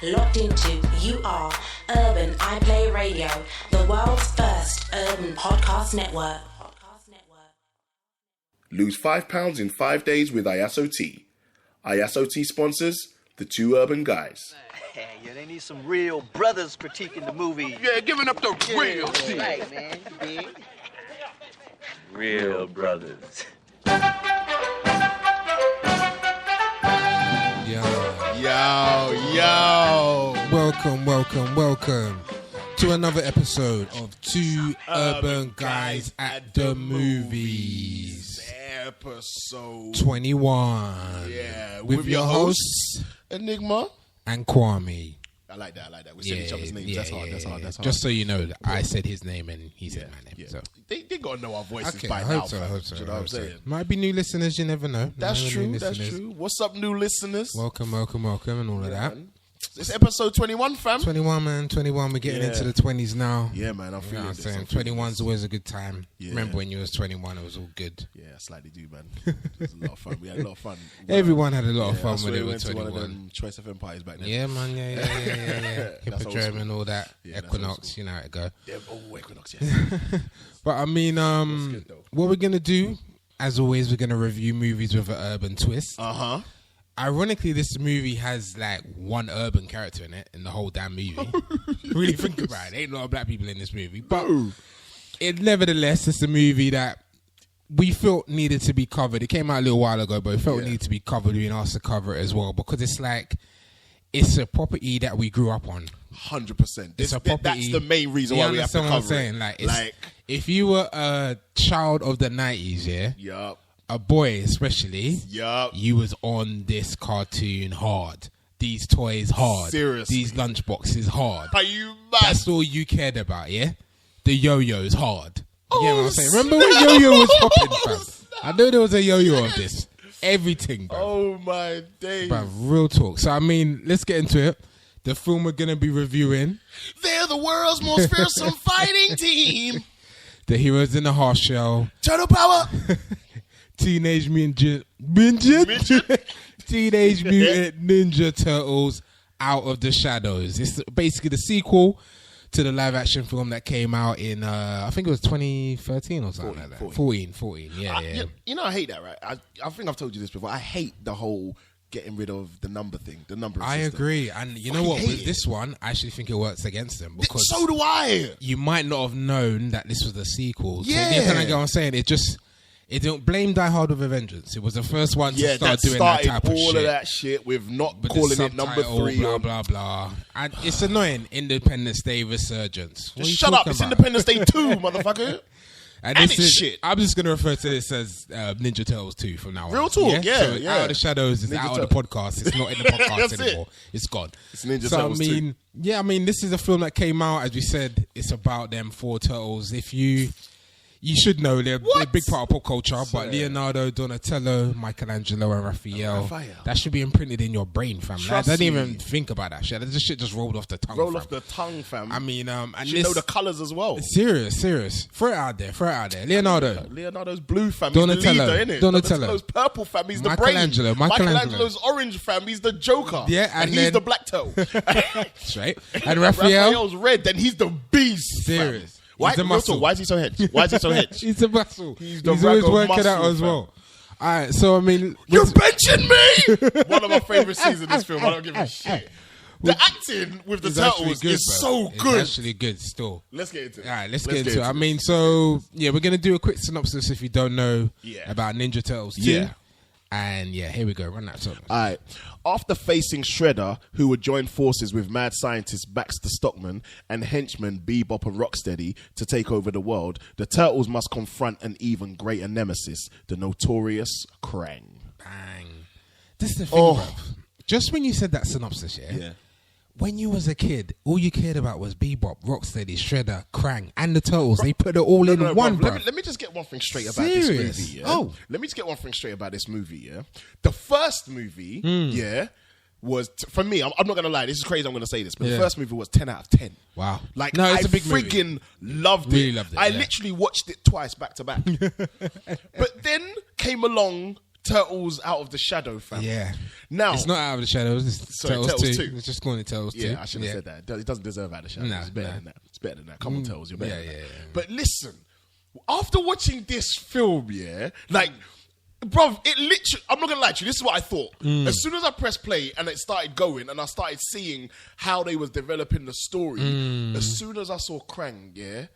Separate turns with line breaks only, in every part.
locked into You Are Urban iPlay Radio, the world's first urban podcast network.
Lose £5 in 5 days with ISOT. ISOT sponsors the Two Urban Guys.
Hey, yeah, they need some real brothers critiquing the movie.
Yeah, giving up the real shit.
Right, man. Big.
Real brothers. Yo.
Welcome to another episode of Two Urban Guys at the Movies.
Episode
21.
Yeah,
with your hosts,
Enigma
and Kwame.
I like that. We're saying each other's names. That's hard.
Just so you know, that I said his name and he said my name.
Yeah.
So
They got to know our voices
okay,
by
I
now.
hope so.
You know what I'm saying?
Might be new listeners, you never know.
That's
New
true.
listeners.
What's up, new listeners?
Welcome, and all of that.
Man. It's episode 21, fam.
21, man. 21. We're getting into the 20s now.
Yeah, man. I'm
You know
feeling
what I'm
this.
saying?
I'm feeling
21's
this.
always a good time.
Yeah.
Remember when you was 21, it was all good.
Yeah, I slightly do, man. It was a lot of fun. We had a lot of fun.
Everyone had a lot of fun
I swear
when they
we
were
went to one of
21.
them Choice of Empires back then.
Yeah, man. Yeah.
That's old
Hippodrome
school.
and all that.
Yeah, that's
Equinox,
old
you know how it go.
Yeah, Equinox, yeah.
But I mean,
good, though.
what we're going to do, as always, we're going to review movies with an urban twist.
Uh-huh.
Ironically, this movie has like one urban character in it in the whole damn movie. Really think about it. Ain't a lot of black people in this movie. But nevertheless, it's a movie that we felt needed to be covered. It came out a little while ago, but we felt it needed to be covered. We've been asked to cover it as well because it's like, it's a property that we grew up on.
100%.
It's a property.
That's the main reason why we have to
understand
cover
what I'm saying?
it.
Like, if you were a child of the 90s,
Yup.
a boy especially,
Yup.
you was on this cartoon hard. These toys hard.
Seriously.
These lunchboxes hard.
Are you mad?
That's all you cared about, yeah? The yo-yos hard. You get what I'm saying?
snap.
Remember when yo-yo was popping, fam? I know there was a yo-yo of this. Everything, bro.
Oh, my days.
Bruv, real talk. So, I mean, let's get into it. The film we're going to be reviewing,
They're the world's most fearsome fighting team.
The Heroes in the Half Shell,
Turtle power.
Teenage Mutant Ninja Turtles Out of the Shadows. It's basically the sequel to the live action film that came out in I think it was 2013 or something like that. 14. Yeah.
You know, I hate that, right? I think I've told you this before. I hate the whole getting rid of the number thing, the number
I
system.
agree. And you know
Fucking
what?
hate
With
it.
this one, I actually think it works against them because
So do I.
you might not have known that this was the sequel.
Yeah.
So, kind of get what I'm saying? It don't blame Die Hard with a Vengeance. It was the first one to start doing that
started
type of
all
shit.
of that shit with not
But
calling
the
it number
subtitle,
3.
blah blah blah. And it's annoying. Independence Day resurgence. What are you
Shut up!
talking
It's
about?
Independence Day 2, motherfucker.
And
And
this
it's
is,
shit.
I'm just going to refer to this as Ninja Turtles 2 from now on.
Real talk, yeah,
So
yeah.
Out of the Shadows is
Ninja
out of the podcast. It's not in the podcast
That's it.
anymore. It's gone.
It's Ninja
so,
Turtles
I mean, yeah, I mean, this is a film that came out, as we said, it's about them 4 turtles. If you should know they're a big part of pop culture, but Leonardo, Donatello, Michelangelo, and Raphael. That should be imprinted in your brain, fam. Like,
Trust
don't
me.
even think about that shit. This shit just rolled off the tongue.
Roll
fam.
off the tongue, fam.
I mean, and
you know the colours as well.
serious. Throw it out there. Leonardo.
Leonardo's blue, fam.
Donatello.
He's the leader, innit?
Donatello.
Donatello's purple, fam. He's the
Michelangelo.
brain. Michelangelo's orange, fam. He's the Joker.
Yeah,
and
and
he's
then-
the black toe.
Straight. And Raphael.
Raphael's red. Then he's the beast.
Serious.
Fam. Why?
He's the
real
muscle.
talk, why is he so hedged? Why is he so hedged?
He's a muscle.
He's
He's
the
always
rag of
working
muscle,
out as
fam.
well. All right, so I mean,
You're benching me. One of my favorite scenes in this film. I don't give a shit. The acting with the
it's actually
turtles
good,
is
bro.
so good.
It's actually good still.
Let's get into it.
All right, let's get into it. I mean, so yeah, we're gonna do a quick synopsis if you don't know about Ninja Turtles 2.
Yeah.
And yeah, here we go. Run that synopsis.
All right. After facing Shredder, who would join forces with mad scientist Baxter Stockman and henchmen Bebop and Rocksteady to take over the world, the Turtles must confront an even greater nemesis, the notorious Krang.
Bang. This is the thing, bro. Just when you said that synopsis,
Yeah.
when you was a kid, all you cared about was Bebop, Rocksteady, Shredder, Krang, and the Turtles. They put it all in one, bro.
Let me just get one thing straight about
Serious?
this movie. Yeah?
Oh.
Let me just get one thing straight about this movie, yeah? The first movie, was, for me, I'm not going to lie, this is crazy I'm going to say this, but the first movie was 10 out of 10.
Wow.
Like,
No, it's
I
a big movie.
friggin' loved
Really loved it,
I
yeah.
literally watched it twice back to back. But then came along Turtles Out of the Shadow, fam.
Yeah.
Now
it's not Out of the Shadows. It's Turtles 2. It's just calling it Turtles 2.
Yeah, I should have said that. It doesn't deserve Out of the Shadows. It's better than that. It's better than that. Come on, Turtles, you're better than that. But listen, after watching this film, like, bruv, it literally, I'm not gonna lie to you, this is what I thought. As soon as I pressed play and it started going and I started seeing how they was developing the story, as soon as I saw Krang,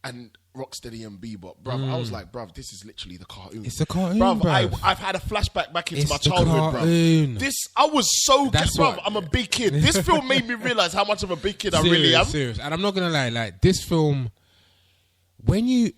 and Rocksteady and Bebop, bruv, I was like, bruv, this is literally the cartoon.
It's the cartoon,
bruv. I've had a flashback back into my childhood, bruv. I was so, bruv, I'm a big kid. This film made me realize how much of a big kid I really am.
Serious. And I'm not gonna lie, like, this film, when you're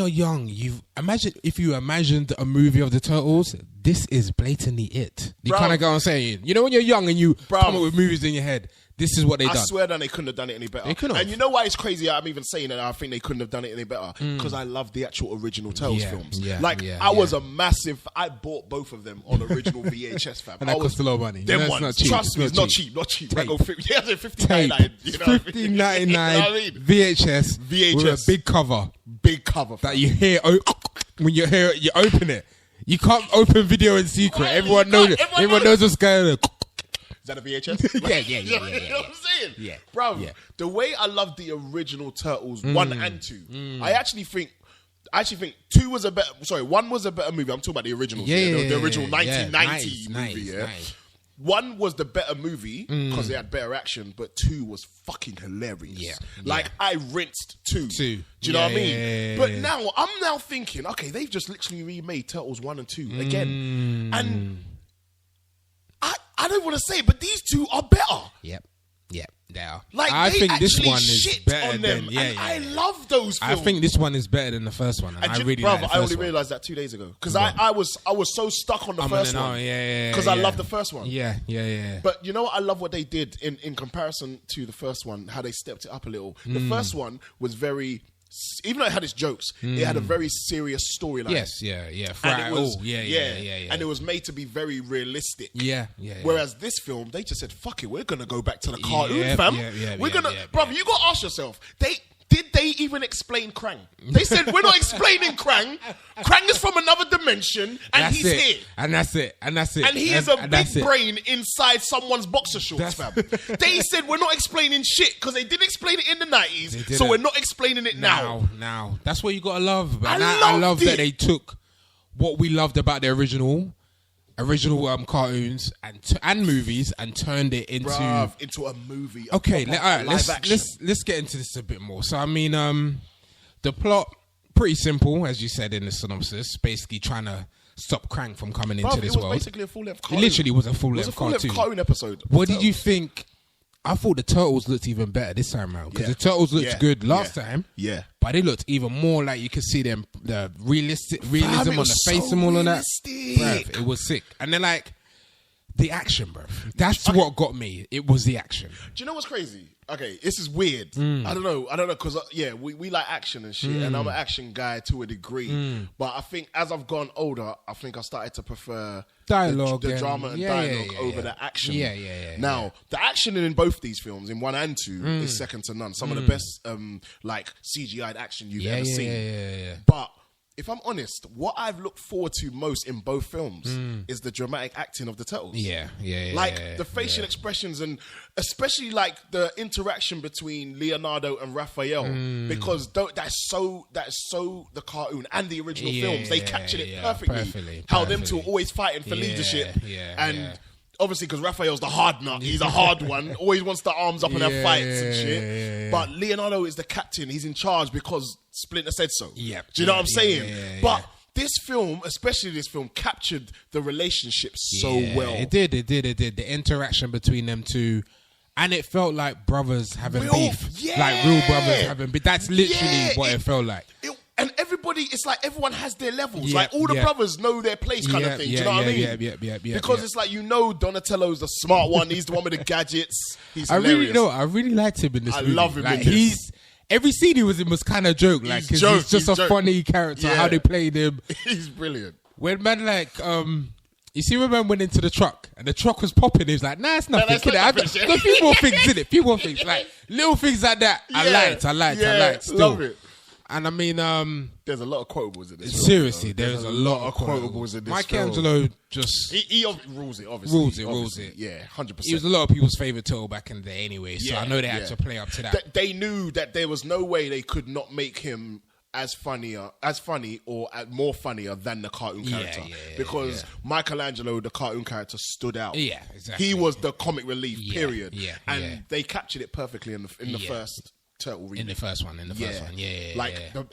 young, you imagined a movie of the Turtles, this is blatantly it. You kind of get what I'm saying. You know, when you're young and you come up with movies in your head, this is what they done. I
swear that they couldn't have done it any better.
They couldn't have.
And you know why it's crazy? I'm even saying that I think they couldn't have done it any better because I love the actual original Turtles films. I was a massive. I bought both of them on original VHS, fam.
And that cost a lot of money.
Them ones, not cheap. Trust me, it's not cheap. Not cheap. I go $15.99.
$15.99 VHS with a big cover.
Big cover
that you hear when you hear it, you open it. You can't open video in secret. Everyone knows it. Everyone knows what's going on.
Is that a VHS?
Yeah.
You know what I'm saying?
Yeah.
Bro, the way I love the original Turtles 1 and 2, I actually think 2 was a better, 1 was a better movie. I'm talking about the original. The original 1990 movie, Nice. 1 was the better movie because they had better action, but 2 was fucking hilarious. I rinsed 2. Do you know what I mean? But now, I'm now thinking, okay, they've just literally remade Turtles 1 and 2 again. And I don't want to say it, but these two are better.
Yep, they are.
Like, I think this one is better than. I love those films.
I think this one is better than the first one. And I really like the first
I only realised that 2 days ago because I was so stuck on the first one. Because I love the first one.
Yeah.
But you know what? I love what they did in comparison to the first one. How they stepped it up a little. The first one was very. Even though it had its jokes, it had a very serious storyline.
Yes, yeah.
And it was, and it was made to be very realistic.
Yeah.
Whereas this film, they just said, "Fuck it, we're gonna go back to the cartoon, fam. We're gonna, bruv. You gotta ask yourself, did they even explain Krang? They said we're not explaining Krang. Krang is from another dimension, and he's here,
and that's it. And
he is a big brain inside someone's boxer shorts, fam. They said we're not explaining shit because they didn't explain it in the 90s, so we're not explaining it now.
Now, that's what you gotta love. I love that they took what we loved about the original cartoons and movies and turned it into
a movie.
Okay, let's get into this a bit more. So I mean, the plot pretty simple, as you said in the synopsis. Basically, trying to stop Krang from coming into this world.
It was basically a full-length cartoon.
It literally was a full-length
cartoon episode.
What did you think? I thought the Turtles looked even better this time around because the Turtles looked good last time.
Yeah,
but it looked even more like you could see them the realism on the face and all of that. Bruv, it was sick. And then like the action, bruv. That's what got me. It was the action.
Do you know what's crazy? Okay, this is weird. I don't know, because we like action and shit, and I'm an action guy to a degree. But I think as I've gone older, I think I started to prefer
dialogue,
the drama and dialogue over the action. Now, the action in both these films, in 1 and 2, is second to none. Some of the best CGI'd action you've ever seen. But if I'm honest, what I've looked forward to most in both films is the dramatic acting of the Turtles. The facial expressions and especially like the interaction between Leonardo and Raphael, because that's so the cartoon and the original films. They captured it perfectly. How them two are always fighting for leadership and. Obviously, because Raphael's the hard nut. He's a hard one. Always wants the arms up and have fights and shit. But Leonardo is the captain. He's in charge because Splinter said so. Do you know what I'm saying? But this film, especially this film, captured the relationship so well.
It did. The interaction between them two. And it felt like brothers having beef. Like real brothers having beef. That's literally what it felt like.
And everybody, it's like everyone has their levels. Like all the brothers know their place kind of thing. Do you know what I mean? Because it's like, Donatello's the smart one. He's the one with the gadgets. He's hilarious.
I really liked him in this movie.
I love him in this.
Every scene he was in was kind of joke. Like, he's just a funny character, how they played him.
He's brilliant.
When man you see when man went into the truck and the truck was popping, he was like, nah, it's nothing. I've got a few more things in it. Few more things. Like little things like that. I liked. Still.
Love it.
And I mean,
there's a lot of quotables in this.
Seriously,
film,
there's a lot of quotables
in this.
Michelangelo just
he rules it. Obviously,
rules it.
Yeah, 100%.
He was a lot of people's favorite turtle back in the day, anyway. So I know they had to play up to that.
They knew that there was no way they could not make him as funny or more funnier than the cartoon character, because Michelangelo, the cartoon character, stood out.
Yeah, exactly.
He was the comic relief. Period.
Yeah,
and they captured it perfectly in the first Turtle remake.
In the first one.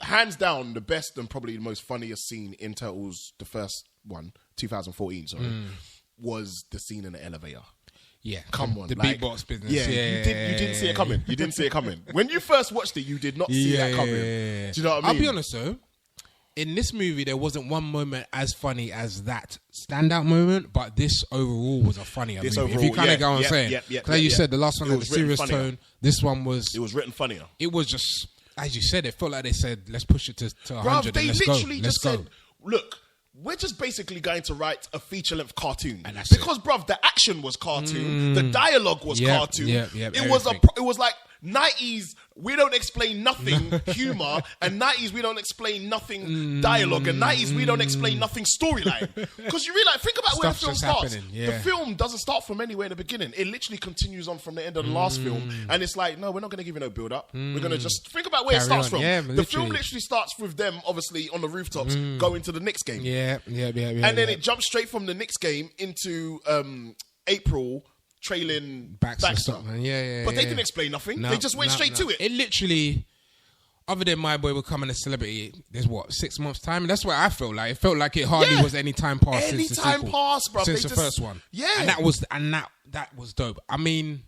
Hands down, the best and probably the most funniest scene in Turtles, the first one, 2014. Sorry, was the scene in the elevator.
Yeah,
come on,
the beatbox business.
Yeah, you didn't see it coming. You didn't see it coming when you first watched it. You did not see that coming. Do you know what I mean?
I'll be honest though. In this movie, there wasn't one moment as funny as that standout moment, but this overall was a funnier movie. Overall, if you kind of go on saying, like you said, the last one had a serious tone. This one was.
It was written funnier.
It was just, as you said, it felt like they said, "Let's push it to 100."
They
and
literally
let's
just
go.
said, "Look, we're just basically going to write a feature-length cartoon."
And that's
because, bruv, the action was cartoon, the dialogue was cartoon. It was like 90s, we don't explain nothing humor, and 90s, we don't explain nothing dialogue, and 90s, we don't explain nothing storyline. Because you realize, think about where the film starts. The film doesn't start from anywhere in the beginning. It literally continues on from the end of the last film, and it's like, no, we're not going to give you no build-up. We're going to just think about where it starts from. The film literally starts with them, obviously, on the rooftops, going to the Knicks game. And then it jumps straight from the Knicks game into April, trailing Baxter. But they didn't explain nothing. They just went straight to it.
It literally, other than My Boy becoming a celebrity, there's 6 months time? And that's what I felt like. It felt like it hardly was any time passed since the sequel. Since the first one.
Yeah.
And that was dope. I mean,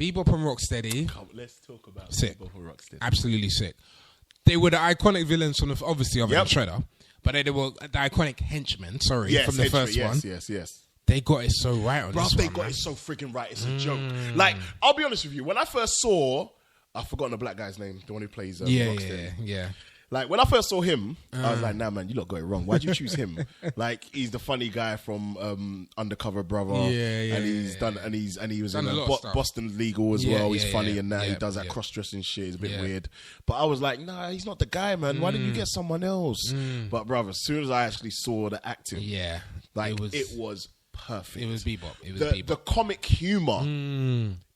Bebop and Rocksteady.
Let's talk about
sick.
Bebop and Rocksteady.
Absolutely sick. They were the iconic villains from obviously of the Shredder, but they were the iconic henchmen, from the first one.
Yes.
They got it so right on this one.
They got it so freaking right. It's a joke. Like, I'll be honest with you. When I first saw, I've forgotten the black guy's name, the one who plays Rocksteady. Like, when I first saw him, I was like, nah, man, you lot got it wrong. Why'd you choose him? Like, he's the funny guy from Undercover Brother. And he was in Boston Legal as well. He's funny and that. He does that cross-dressing shit. It's a bit weird. But I was like, nah, he's not the guy, man. Why didn't you get someone else? But, brother, as soon as I actually saw the acting, it was perfect.
It was Bebop.
The comic humor.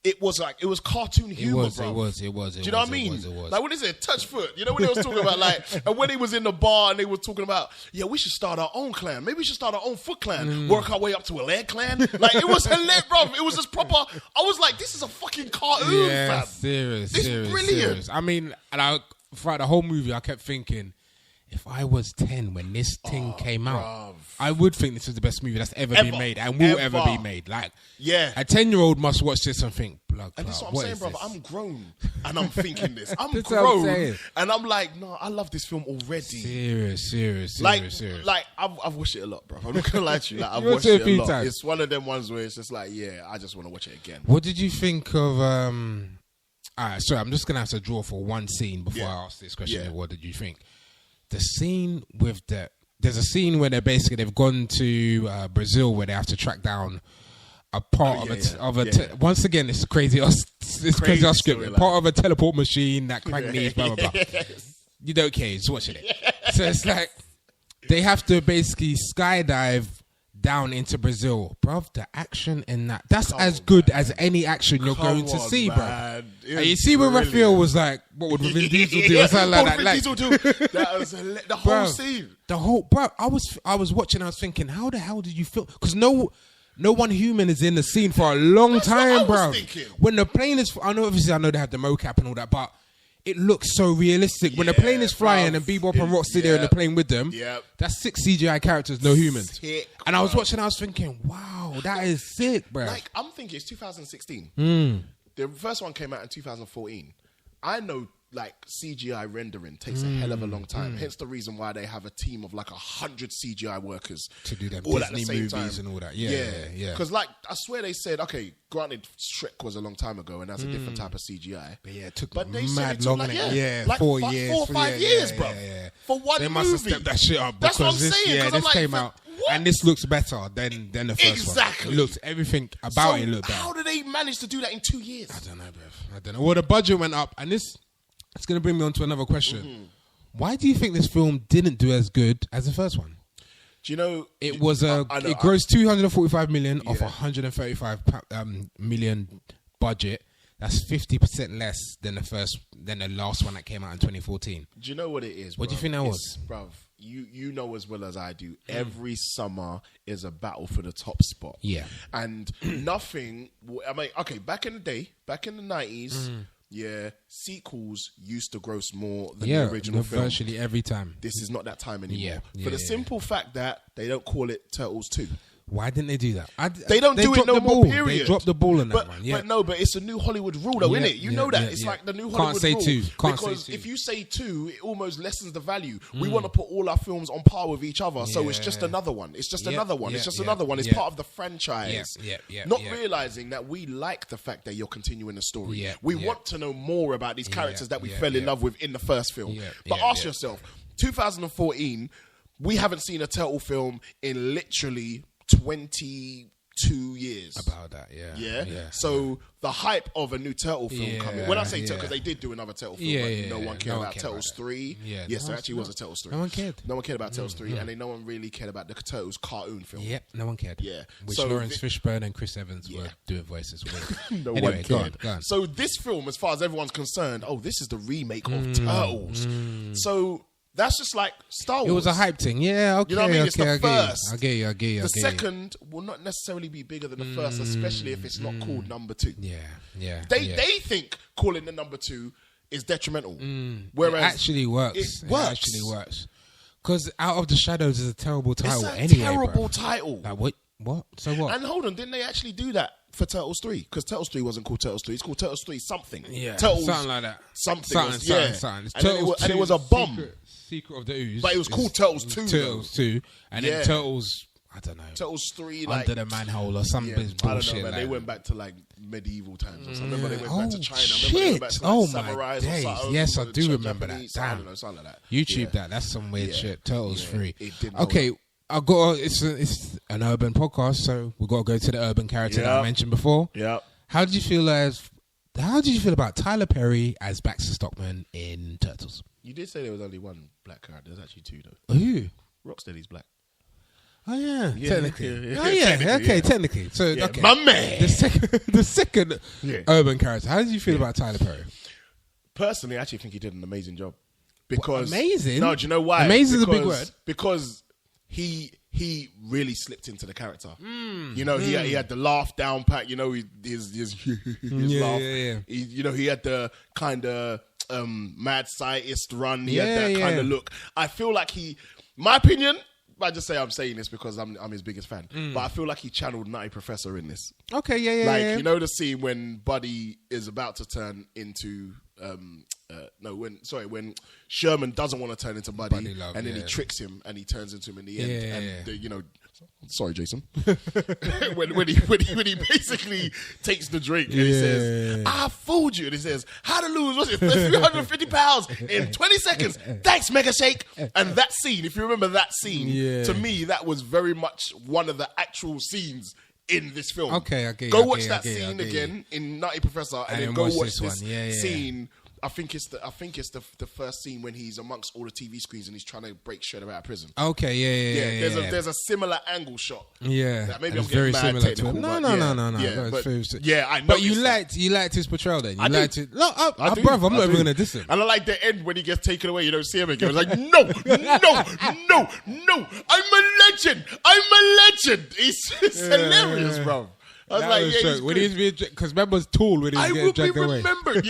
It was cartoon humor, bro.
It was.
Do you know what I mean? Like, what is it? Touch foot. You know what they was talking about? Like, and when he was in the bar and they were talking about, we should start our own clan. Maybe we should start our own Foot Clan. Work our way up to a leg clan. Like, it was hilarious, bro. It was just proper. I was like, this is a fucking cartoon, fam.
Serious.
It's brilliant.
Serious. I mean, and throughout the whole movie, I kept thinking, if I was 10 when this thing came out, I would think this is the best movie that's ever been made and will ever be made. Like, a 10-year-old must watch this and think, blood.
And that's what I'm saying, brother. I'm grown and I'm thinking this. I'm grown and I'm like, no, I love this film already. Serious. Like, I've watched it a lot, bro. I'm not gonna lie to you. Like, I've watched it a lot. Times. It's one of them ones where it's just like, I just want to watch it again.
What did you think of? Alright, sorry, I'm just gonna have to draw for one scene before I ask this question. What did you think? The scene with there's a scene where they've gone to Brazil where they have to track down a part once again, it's crazy script. Part of a teleport machine that crank knees, blah blah blah. You don't care, just watching it. So it's like they have to basically skydive down into Brazil, bruv. The action in that's as good as any action you're going to see, bruv. And you see when Raphael was like, what would Vin Diesel do? Or something like that.
Diesel do? That was the whole scene.
I was watching, I was thinking, how the hell did you feel? Because no one human is in the scene for a long time, bruv. When the plane is, I know they have the mocap and all that, but it looks so realistic. When the plane is flying and Bebop and Rocksteady there in the plane with them, that's 6 CGI characters, no humans. Sick, and I was watching, I was thinking, wow, that is sick, bro.
Like, I'm thinking it's 2016. The first one came out in 2014. I know, like, CGI rendering takes a hell of a long time. Hence the reason why they have a team of like 100 CGI workers
to do them
all
Disney
at the same
movies
time.
And all that. Yeah.
Because, like, I swear they said, okay, granted, Shrek was a long time ago and that's a different type of CGI.
But it took
they
mad long.
Like
4 years.
4 or 5 years, bro.
They
For one movie.
must have stepped that shit up.
That's what I'm saying.
This came out. What? And this looks better than the first one.
Exactly.
It looks, everything about it looked better.
How did they manage to do that in 2 years?
I don't know, bruv. Well, the budget went up, and it's going to bring me on to another question. Why do you think this film didn't do as good as the first one?
Do you know
it was it grossed 245 million off 135 million budget? That's 50% less than the last one that came out in 2014.
Do you know what it is?
What do you think that was,
bruv? You know as well as I do. Every summer is a battle for the top spot.
Yeah,
and nothing. I mean, okay, back in the day, back in the 90s. Yeah, sequels used to gross more than the original film.
Virtually every time.
This is not that time anymore.
Yeah,
for the simple fact that they don't call it Turtles 2.
Why didn't they do that?
They don't do it no more, period.
They dropped the ball on that one. Yeah.
But it's a new Hollywood rule, though, isn't it? You know that. It's like the new Hollywood rule. Because if you say 2, it almost lessens the value. We want to put all our films on par with each other, so it's just another one. It's just another one. It's just another one. It's part of the franchise. Not realizing that we like the fact that you're continuing the story. We want to know more about these characters that we fell in love with in the first film. But ask yourself, 2014, we haven't seen a Turtle film in literally 22 years.
About that, yeah.
So the hype of a new Turtle film coming. When I say Turtle, because they did do another Turtle film, no one cared about Turtles 3. Yes, there actually was a Turtles 3.
No one cared.
No one cared about Turtles 3, and no one really cared about the Turtles cartoon film.
Yep, no one cared.
Yeah.
Which Lawrence Fishburne and Chris Evans were doing voices with.
No one cared. Go on. So this film, as far as everyone's concerned, this is the remake of Turtles. So that's just like Star Wars.
It was a hype thing. Yeah, okay.
You know what I mean? It's the first.
I get you.
The second will not necessarily be bigger than the first, especially if it's not called number 2.
Yeah.
They think calling the number 2 is detrimental. Whereas
it actually works.
It
actually works. Because Out of the Shadows is a terrible title
it's a terrible title.
Like, what? So what?
And hold on, didn't they actually do that for Turtles 3? Because Turtles 3 wasn't called Turtles 3. It's called Turtles 3 something.
Yeah.
Turtles,
something like that.
Something.
And
it was a bomb.
Secret of the Ooze.
But it was called Turtles 2.
Turtles 2. And then Turtles, I don't know.
Turtles 3.
Under the manhole or something bullshit.
I don't know, man. They went back to like medieval times or something. Remember they went back to China.
Shit.
They went back to,
my days. Yes, I do remember that. Damn.
I don't know, something like that.
YouTube that. That's some weird shit. Turtles 3.
Okay.
It's an urban podcast, so we've got to go to the urban character that I mentioned before.
Yeah.
How did you feel about Tyler Perry as Baxter Stockman in Turtles?
You did say there was only one black character. There's actually 2 though.
Who?
Rocksteady's black.
Oh yeah, technically. Technically. So okay.
My man.
The second urban character. How did you feel about Tyler Perry?
Personally, I actually think he did an amazing job. Because
amazing.
No, do you know why?
Amazing is a big word.
Because he really slipped into the character. You know, he had the laugh down pat. You know, his laugh. He had the kind of mad scientist run. He had that kind of look. I feel like my opinion. I just say I'm saying this because I'm his biggest fan. But I feel like he channeled Nutty Professor in this.
Okay,
you know the scene when Buddy is about to turn into when Sherman doesn't want to turn into Buddy Love, and then he tricks him and he turns into him in the end. Sorry, Jason. when he basically takes the drink and he says, "I fooled you," and he says, "How to lose? What's it? 350 pounds in 20 seconds? Thanks, Mega Shake." And that scene, if you remember that scene, to me that was very much one of the actual scenes in this film.
Okay,
go watch that scene again in Nutty Professor, and then go watch this scene. I think it's the first scene when he's amongst all the TV screens and he's trying to break Shredder out of prison.
Okay,
There's a similar angle shot.
Yeah,
maybe I'm
very
getting mad
similar to it.
No.
I know. But you liked his portrayal then.
I
liked it. No, brother, I'm not even gonna diss him.
And I like the end when he gets taken away. You don't see him again. It's like no, I'm a legend. It's hilarious, bro. I was like,
when he's being, because remember's tall when he's getting dragged away.
Remembered,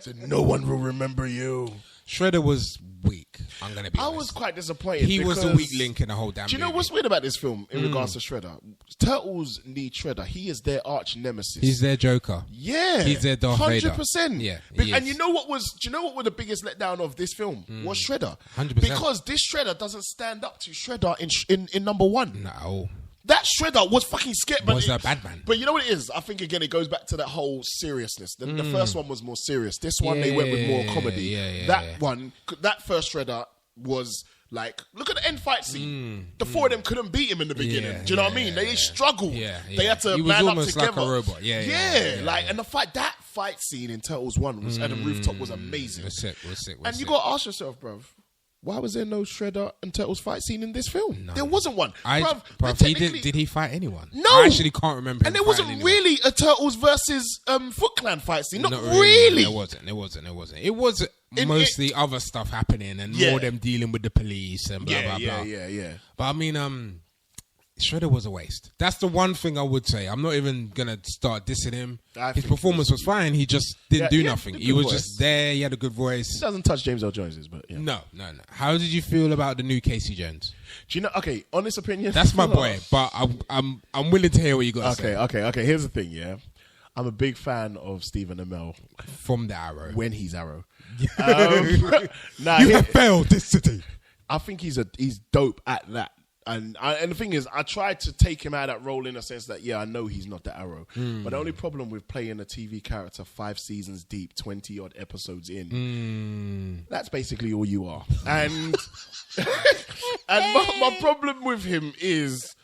so no one will remember you.
Shredder was weak. I'm gonna be honest.
I was quite disappointed.
He was the weak link in the whole damn.
Do you know what's weird about this film in regards to Shredder? Turtles need Shredder. He is their arch nemesis.
He's their Joker.
Yeah,
he's their Darth Vader.
100%.
Yeah,
and you know what was? Do you know what was the biggest letdown of this film? Was Shredder.
100%.
Because this Shredder doesn't stand up to Shredder in number 1.
No.
That Shredder was fucking scared.
Was a bad man.
But you know what it is? I think, again, it goes back to that whole seriousness. The first one was more serious. This one, they went with more comedy. That first Shredder was like, look at the end fight scene. The 4 of them couldn't beat him in the beginning. Do you know what I mean? They struggled. They had to man up together.
Like a robot.
And that fight scene in Turtles 1 was at the rooftop was amazing.
It was sick.
And you got to ask yourself, bruv, why was there no Shredder and Turtles fight scene in this film? There wasn't one.
Did he fight anyone?
No.
I actually can't remember.
And there wasn't really a Turtles versus Foot Clan fight scene. Not really.
There wasn't. It was mostly other stuff happening and more them dealing with the police and blah, blah, blah.
Yeah.
But I mean, Shredder was a waste. That's the one thing I would say. I'm not even going to start dissing him. His performance was fine. He just didn't do nothing. He was just there. He had a good voice.
It doesn't touch James L. Jones's, but yeah.
No. How did you feel about the new Casey Jones?
Do you know, okay, honest opinion?
That's my boy, but I'm willing to hear what you got to say.
Okay. Here's the thing, yeah. I'm a big fan of Stephen Amell.
From the Arrow.
When he's Arrow.
You have failed this city.
I think he's dope at that. And the thing is, I tried to take him out of that role in a sense that, I know he's not the Arrow. But the only problem with playing a TV character 5 seasons deep, 20-odd episodes in, that's basically all you are. And my problem with him is,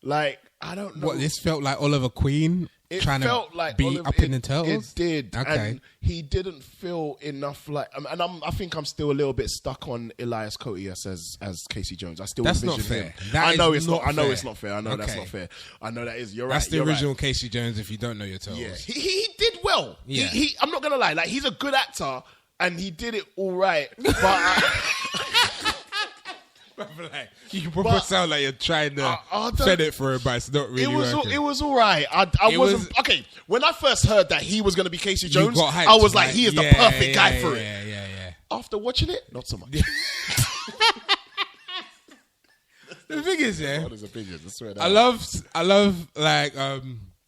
like, I don't know.
What, this felt like Oliver Queen trying to be up in the Turtles?
It did.
Okay.
And he didn't feel enough like... And I think I'm still a little bit stuck on Elias Koteas as Casey Jones. I still
That's
envision
not fair.
him.
I know it's not
fair. I know that's not fair. I know that is... You're right.
That's the original Casey Jones if you don't know your Turtles.
Yeah. He did well. Yeah. I'm not going to lie. Like, he's a good actor and he did it all right. But...
You probably sound like you're trying to fed it for him, but it's not really working.
It was all right. I wasn't... Okay, when I first heard that he was going to be Casey Jones,
hyped,
I was like, he is the perfect guy for it.
Yeah.
After watching it, not so much.
The thing is, I love like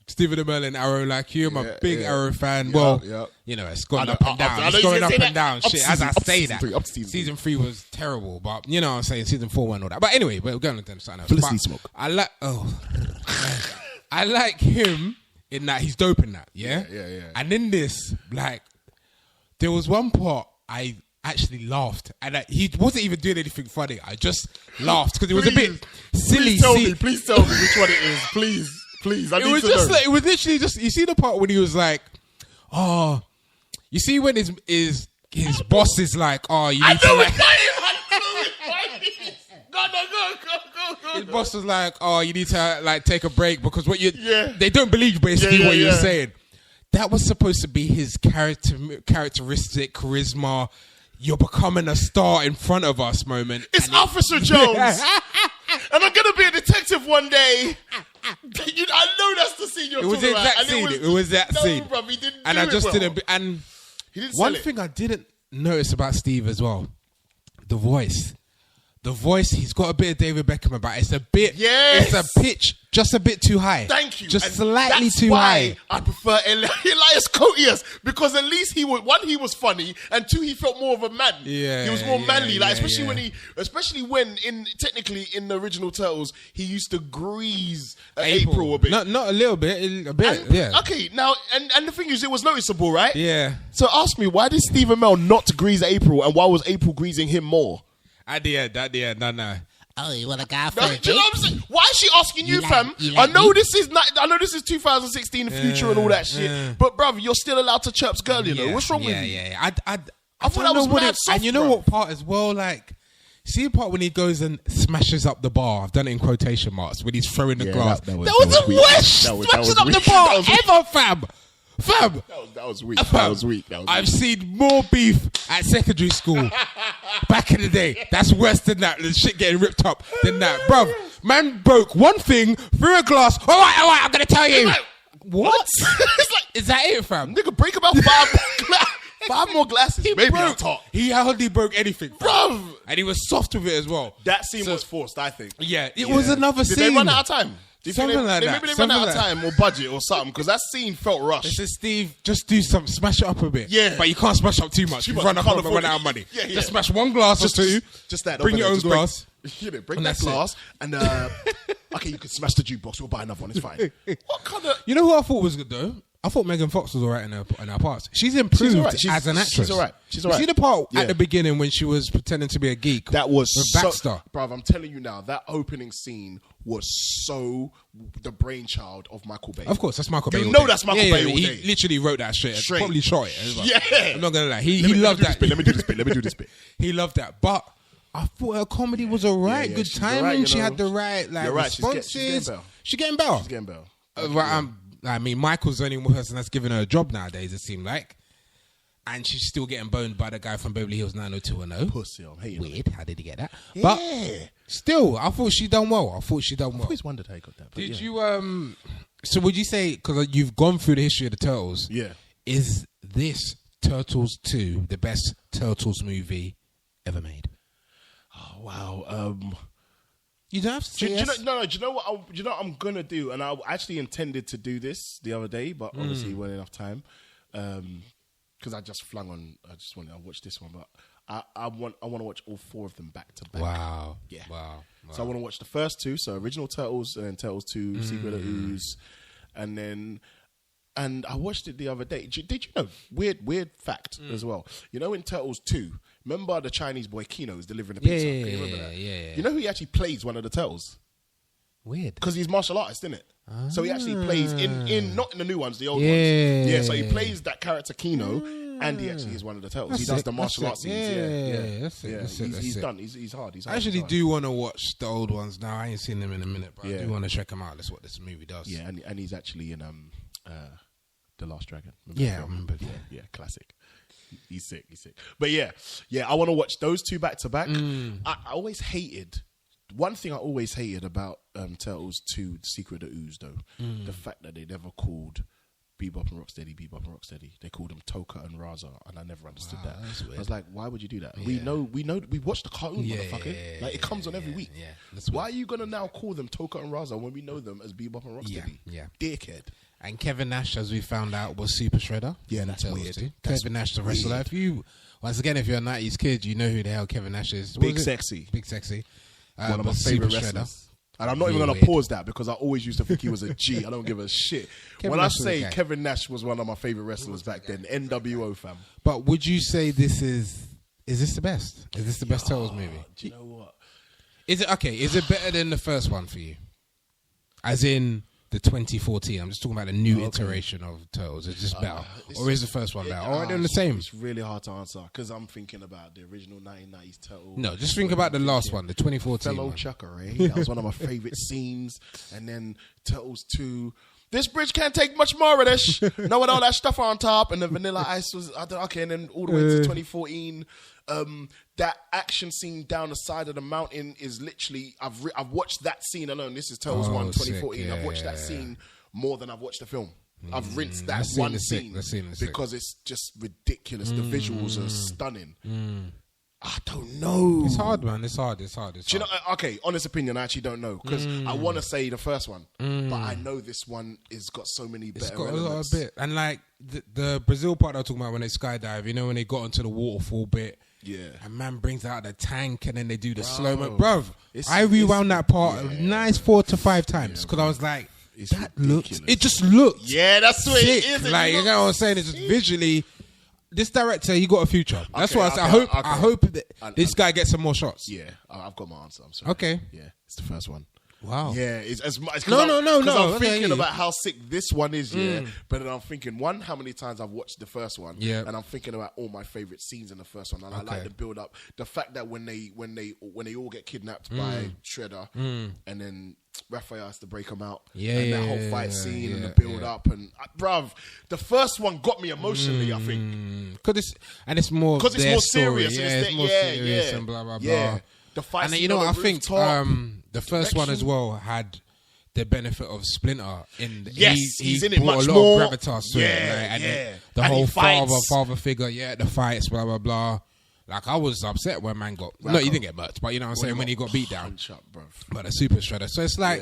Stephen Amell and Arrow like you. I'm a big Arrow fan. It's gone up and down. It's going up and down. Shit, as I say that. Season 3 was terrible, but you know what I'm saying, season 4 and all that. But anyway, we're going to something else.
Felicity Smoke.
I like him in that he's dope in that, yeah? And in this, like, there was one part I actually laughed, and he wasn't even doing anything funny. I just laughed because it was a bit silly.
Please tell me which one it is, please. Please, I need to know.
Like, it was literally just, you see the part when he was like, you see when his boss is like, you need to like... Go. His boss was like, you need to like take a break because what you... They don't believe basically what you're saying. That was supposed to be his characteristic, charisma, you're becoming a star in front of us moment.
It's Officer Jones. And I'm going to be a detective one day. I know that's the scene you're talking about.
It was that scene.
Bruv, he didn't
and
do
I just
it
didn't. And one thing I didn't notice about Steve as well, the voice. The voice, he's got a bit of David Beckham about it. It's a bit, it's a pitch just a bit too high.
Thank you.
Just
and
slightly too high.
I prefer Elias Koteas because at least he was funny, and 2, he felt more of a man.
Yeah,
he was more manly, especially when technically in the original Turtles, he used to grease April a bit.
Not a little bit, a bit.
And, okay, now and the thing is, it was noticeable, right?
Yeah.
So ask me, why did Steve Amell not grease April, and why was April greasing him more?
At the end, no.
Oh, you want a guy for a
do you know what I'm saying? Why is she asking you, fam? I know this is 2016 future and all that shit, but bruv, you're still allowed to chirps girl, you know? What's wrong with you?
I
thought that was mad soft,
and you know what part as well, like, see the part when he goes and smashes up the bar? I've done it in quotation marks when he's throwing the glass. That was the worst smashing up the bar ever, fam.
That was weak.
I've seen more beef at secondary school back in the day. That's worse than that. The shit getting ripped up than that. Bruv, man broke one thing through a glass. All right, I'm going to tell you.
Like, what?
Is that it, fam?
Nigga, break about 5 more glasses. Maybe I'll talk.
He hardly broke anything,
bruv.
And he was soft with it as well.
That scene was forced, I think.
Yeah, it was another scene.
Did they run out of time?
Something like that.
Maybe they ran out of time or budget or something, because that scene felt rushed.
They said, Steve, just do something, smash it up a bit.
Yeah.
But you can't smash up too much. You run out of money. Just smash one glass or two.
Just that.
Bring your own glass.
Bring that glass. And, okay, you can smash the jukebox. We'll buy another one. It's fine. What kind of...
You know who I thought was good, though? I thought Megan Fox was all right in her parts. She's improved as an actress.
She's all right.
You see the part at the beginning when she was pretending to be a geek?
That was
with Baxter.
Bruv, I'm telling you now, that opening scene was so the brainchild of Michael Bay.
Of course, that's Michael Bay.
You know that's Michael Bay all day.
He literally wrote that shit.
Straight.
Probably shot it as well.
Yeah.
I'm not going to lie. He loved that.
Let me do this bit.
He loved that. But I thought her comedy was alright. Good timing.
Right,
she had the right responses. She's getting better. I mean, Michael's the only person that's giving her a job nowadays, it seemed like. And she's still getting boned by the guy from Beverly Hills 90210.
Pussy, I'm hating.
Weird. How did he get that? Yeah. But still, I thought she done well.
I always wondered how he got that.
Did you So would you say, because you've gone through the history of the Turtles?
Yeah.
Is this Turtles 2 the best Turtles movie ever made?
Oh wow.
You don't have to say yes.
Do you know what I'm gonna do? And I actually intended to do this the other day, but obviously wasn't enough time. Because I just watch this one, but I want to watch all 4 of them back to back.
Wow.
Yeah.
Wow.
So I want to watch the first 2, so original Turtles and then Turtles 2, Secret of Ooze, and I watched it the other day. Did you know? Weird fact as well. You know, in Turtles 2, remember the Chinese boy Kino is delivering the pizza? Can you remember that?
Yeah.
You know who he actually plays one of the Turtles?
Weird.
Because he's martial artist, isn't it? So he actually plays in not in the new ones, the old ones. Yeah, so he plays that character Kino, and he actually is one of the Turtles. He does the martial arts scenes. Yeah.
That's it.
He's done. He's hard.
I actually do want to watch the old ones now. I ain't seen them in a minute, but I do want to check them out. That's what this movie does.
Yeah, and he's actually in The Last Dragon.
I remember.
Yeah, classic. He's sick. But yeah, I want to watch those 2 back to back. I always hated. One thing I always hated about Turtles 2, Secret of Ooze, though, the fact that they never called Bebop and Rocksteady. They called them Toka and Raza, and I never understood that. I was like, why would you do that? Yeah. We watched the cartoon, motherfucker. Like, it comes on every week. Yeah, why are you gonna now call them Toka and Raza when we know them as Bebop and Rocksteady? Yeah. Dickhead.
And Kevin Nash, as we found out, was Super Shredder.
Yeah, that's weird.
Kevin Nash, the wrestler. If you're a 90s kid, you know who the hell Kevin Nash is.
Big Sexy. One of my favorite wrestlers. And I'm not even going to pause that because I always used to think he was a G. I don't give a shit. When I say Kevin Nash was one of my favorite wrestlers back then, NWO fam.
But would you say this is this the best? Is this the best Turtles movie?
Do you know what?
Is it okay? Is it better than the first one for you? As in the 2014. I'm just talking about the new iteration of Turtles. It's just better, or is the first one better? Or are they the same?
It's really hard to answer because I'm thinking about the original 1990s Turtles.
No, just think about the last one, the 2014
Fellow
one.
Chucker, eh? That was one of my favorite scenes. And then Turtles 2. This bridge can't take much more of this. No, with all that stuff on top, and the Vanilla Ice was okay. And then all the way to 2014. That action scene down the side of the mountain is literally I've watched that scene alone. This is Turtles 1 2014. I've watched that scene more than I've watched the film. I've rinsed that one scene because it's just ridiculous. The visuals are stunning. I don't know.
It's hard, man. It's hard.
Do you know? Okay, honest opinion, I actually don't know because I want to say the first one, but I know this one has got so many better elements. It's got a lot of bit,
and like the Brazil part I was talking about when they skydive. You know, when they got into the waterfall bit.
Yeah,
and man brings out the tank and then they do the slow mo. Bruv, I rewound that part nice 4 to 5 times because I was like, that looks. It just looked.
Yeah, that's what it is.
Like, you know what I'm saying? It's just visually. This director, he got a future. That's why I hope that this guy gets some more shots.
Yeah, I've got my answer. I'm sorry.
Okay.
Yeah, it's the first one.
Wow.
Yeah, it's as much.
No.
I'm thinking about how sick this one is. Yeah, but then I'm thinking how many times I've watched the first one. Yeah, and I'm thinking about all my favorite scenes in the first one, and I like the build up. The fact that when they all get kidnapped by Shredder, and then Raphael has to break them out. And that whole fight scene and the build up and bruv, the first one got me emotionally. I think
because it's more
serious.
It's more serious and blah blah blah. Yeah.
The fight
and you know what I think the first one as well had the benefit of Splinter in
he's in it
brought
much
a lot
more
of gravitas to it, and the whole father figure, the fights, blah blah blah. Like, I was upset when man got he didn't get murked, but you know what I'm saying, when he got beat down by the Super Shredder. So it's like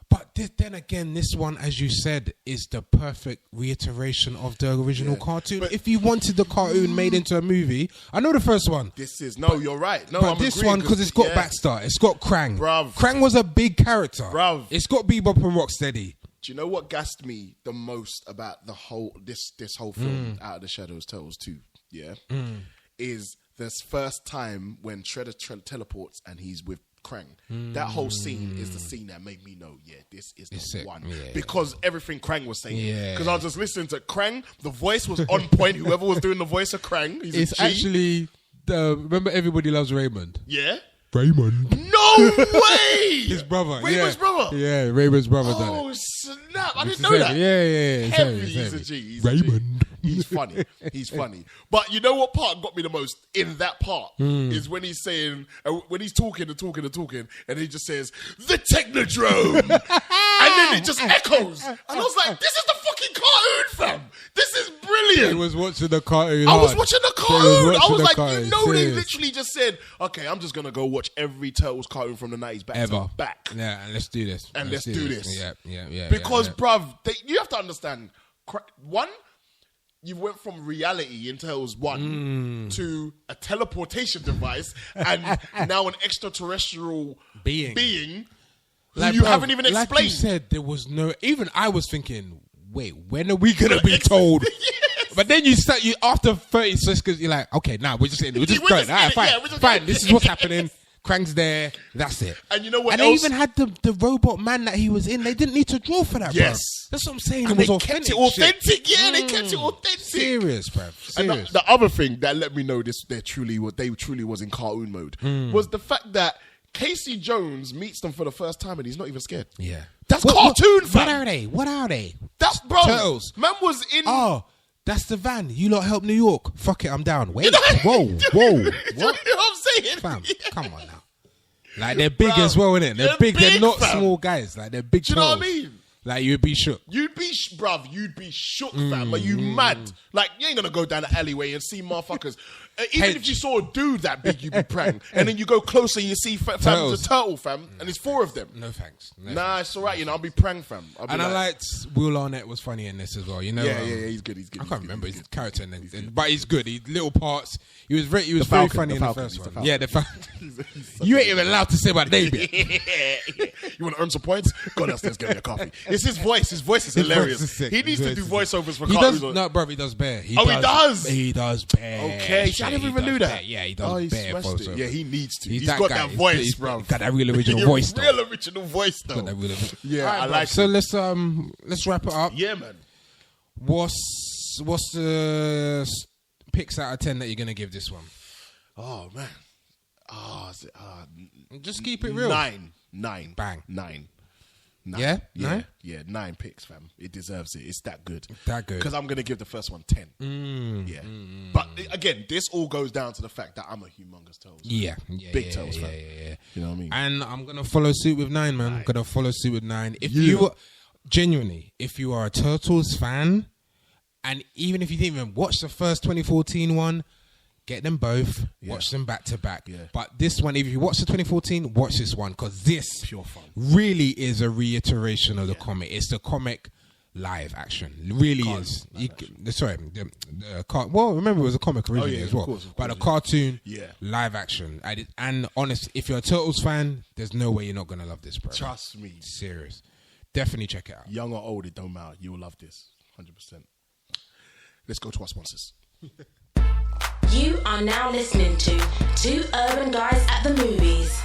but then again, this one, as you said, is the perfect reiteration of the original cartoon. But if you wanted the cartoon made into a movie, I know the first one.
You're right. No,
but this one, because it's got Baxter, it's got Krang.
Bruv.
Krang was a big character.
Bruv.
It's got Bebop and Rocksteady.
Do you know what gassed me the most about the whole this whole film, Out of the Shadows, Turtles 2? Yeah, is this first time when Shredder teleports and he's with Krang. That whole scene is the scene that made me know, this is the one. Because everything Krang was saying. Because I was just listening to Krang, the voice was on point. Whoever was doing the voice of Krang, it's
actually remember Everybody Loves Raymond?
Yeah.
Raymond.
No way!
His brother.
Raymond's brother?
Yeah, Raymond's brother done it.
Oh, snap. I didn't know that.
Yeah.
Heavy. He's a G. He's
Raymond.
A G. He's funny. But you know what part got me the most in that part is when he's saying, when he's talking, and he just says, the Technodrome. And then it just echoes. And I was like, this is the fucking cartoon, fam. This is brilliant.
He was watching the cartoon.
I was watching the cartoon. I was like,
cartoon.
you know, they literally just said, okay, I'm just going to go watch every Turtles cartoon from the 90s back to back.
Yeah, and let's do this.
And let's do this.
Yeah.
Because, bruv, you have to understand, one, you went from reality in Turtles 1 to a teleportation device and now an extraterrestrial being who you haven't even explained.
Like you said, there was no... Even I was thinking, wait, when are we going to be told? Yes. But then you start... after 30 seconds, you're like, okay, we're just going. All right, fine. This is what's happening. Krang's there. That's it.
And you know what
and
else?
They even had the robot man that he was in. They didn't need to draw for that, bro. That's what I'm saying.
And it was authentic. They kept it authentic.
Serious, bro. Serious.
And the other thing that let me know they truly was in cartoon mode was the fact that Casey Jones meets them for the first time and he's not even scared.
Yeah.
That's cartoon, fam.
What are they?
That's bro.
Turtles.
Man was in...
Oh, that's the van. You lot help New York. Fuck it, I'm down. Wait. Whoa.
You know what I'm saying?
Fam, come on now. Like, they're big as well, innit? They're big. They're not small guys. Like, they're big.
Do you know what I mean?
Like, you'd be shook.
You'd be shook, fam. Like, you mad. Like, you ain't gonna go down the alleyway and see motherfuckers. Even if you saw a dude that big, you'd be praying. And then you go closer and you see fam, the turtle, fam. And it's 4 of them.
No thanks.
It's all right. You know, I'll be praying, fam.
And I liked Will Arnett was funny in this as well. You know,
yeah, he's good.
I can't remember his character, but he's good. He little parts. He was very funny in the first one. Yeah, the Falcon. You ain't even allowed to say my name yet.
You want to earn some points? Go downstairs, get me a coffee. It's his voice. His voice is hilarious. He needs to do voiceovers for cartoons.
No, bro, he does bear.
He does.
He does bear.
Okay, I never even knew that.
Yeah, he does bear voiceovers.
Yeah, he needs to. He's got that voice, bro.
Got that real original voice, though.
Real original voice, though. Yeah, I like it.
So let's wrap it up.
Yeah, man.
What's the picks out of 10 that you're gonna give this one?
Oh man.
Just keep it real.
9.
Bang.
9.
Yeah? 9?
Yeah, 9 picks, fam. It deserves it. It's that good.
Because
I'm going to give the first one 10. But again, this all goes down to the fact that I'm a humongous Turtles fan. Big Turtles fan.
Yeah.
You know what I mean?
And I'm going to follow suit with 9, man. I'm going to follow suit with 9. If you are a Turtles fan, and even if you didn't even watch the first 2014 one, get them both, watch them back to back. Yeah. But this one, if you watch the 2014, watch this one, because this
pure fun
really is a reiteration of the comic. It's the comic live action. It really is. Well, remember it was a comic originally as well. Of course, but the cartoon, live action. And honestly, if you're a Turtles fan, there's no way you're not going to love this, bro.
Trust me.
Serious. Definitely check it out.
Young or old, it don't matter. You will love this. 100%. Let's go to our sponsors.
You are now listening to Two Urban Guys at the Movies.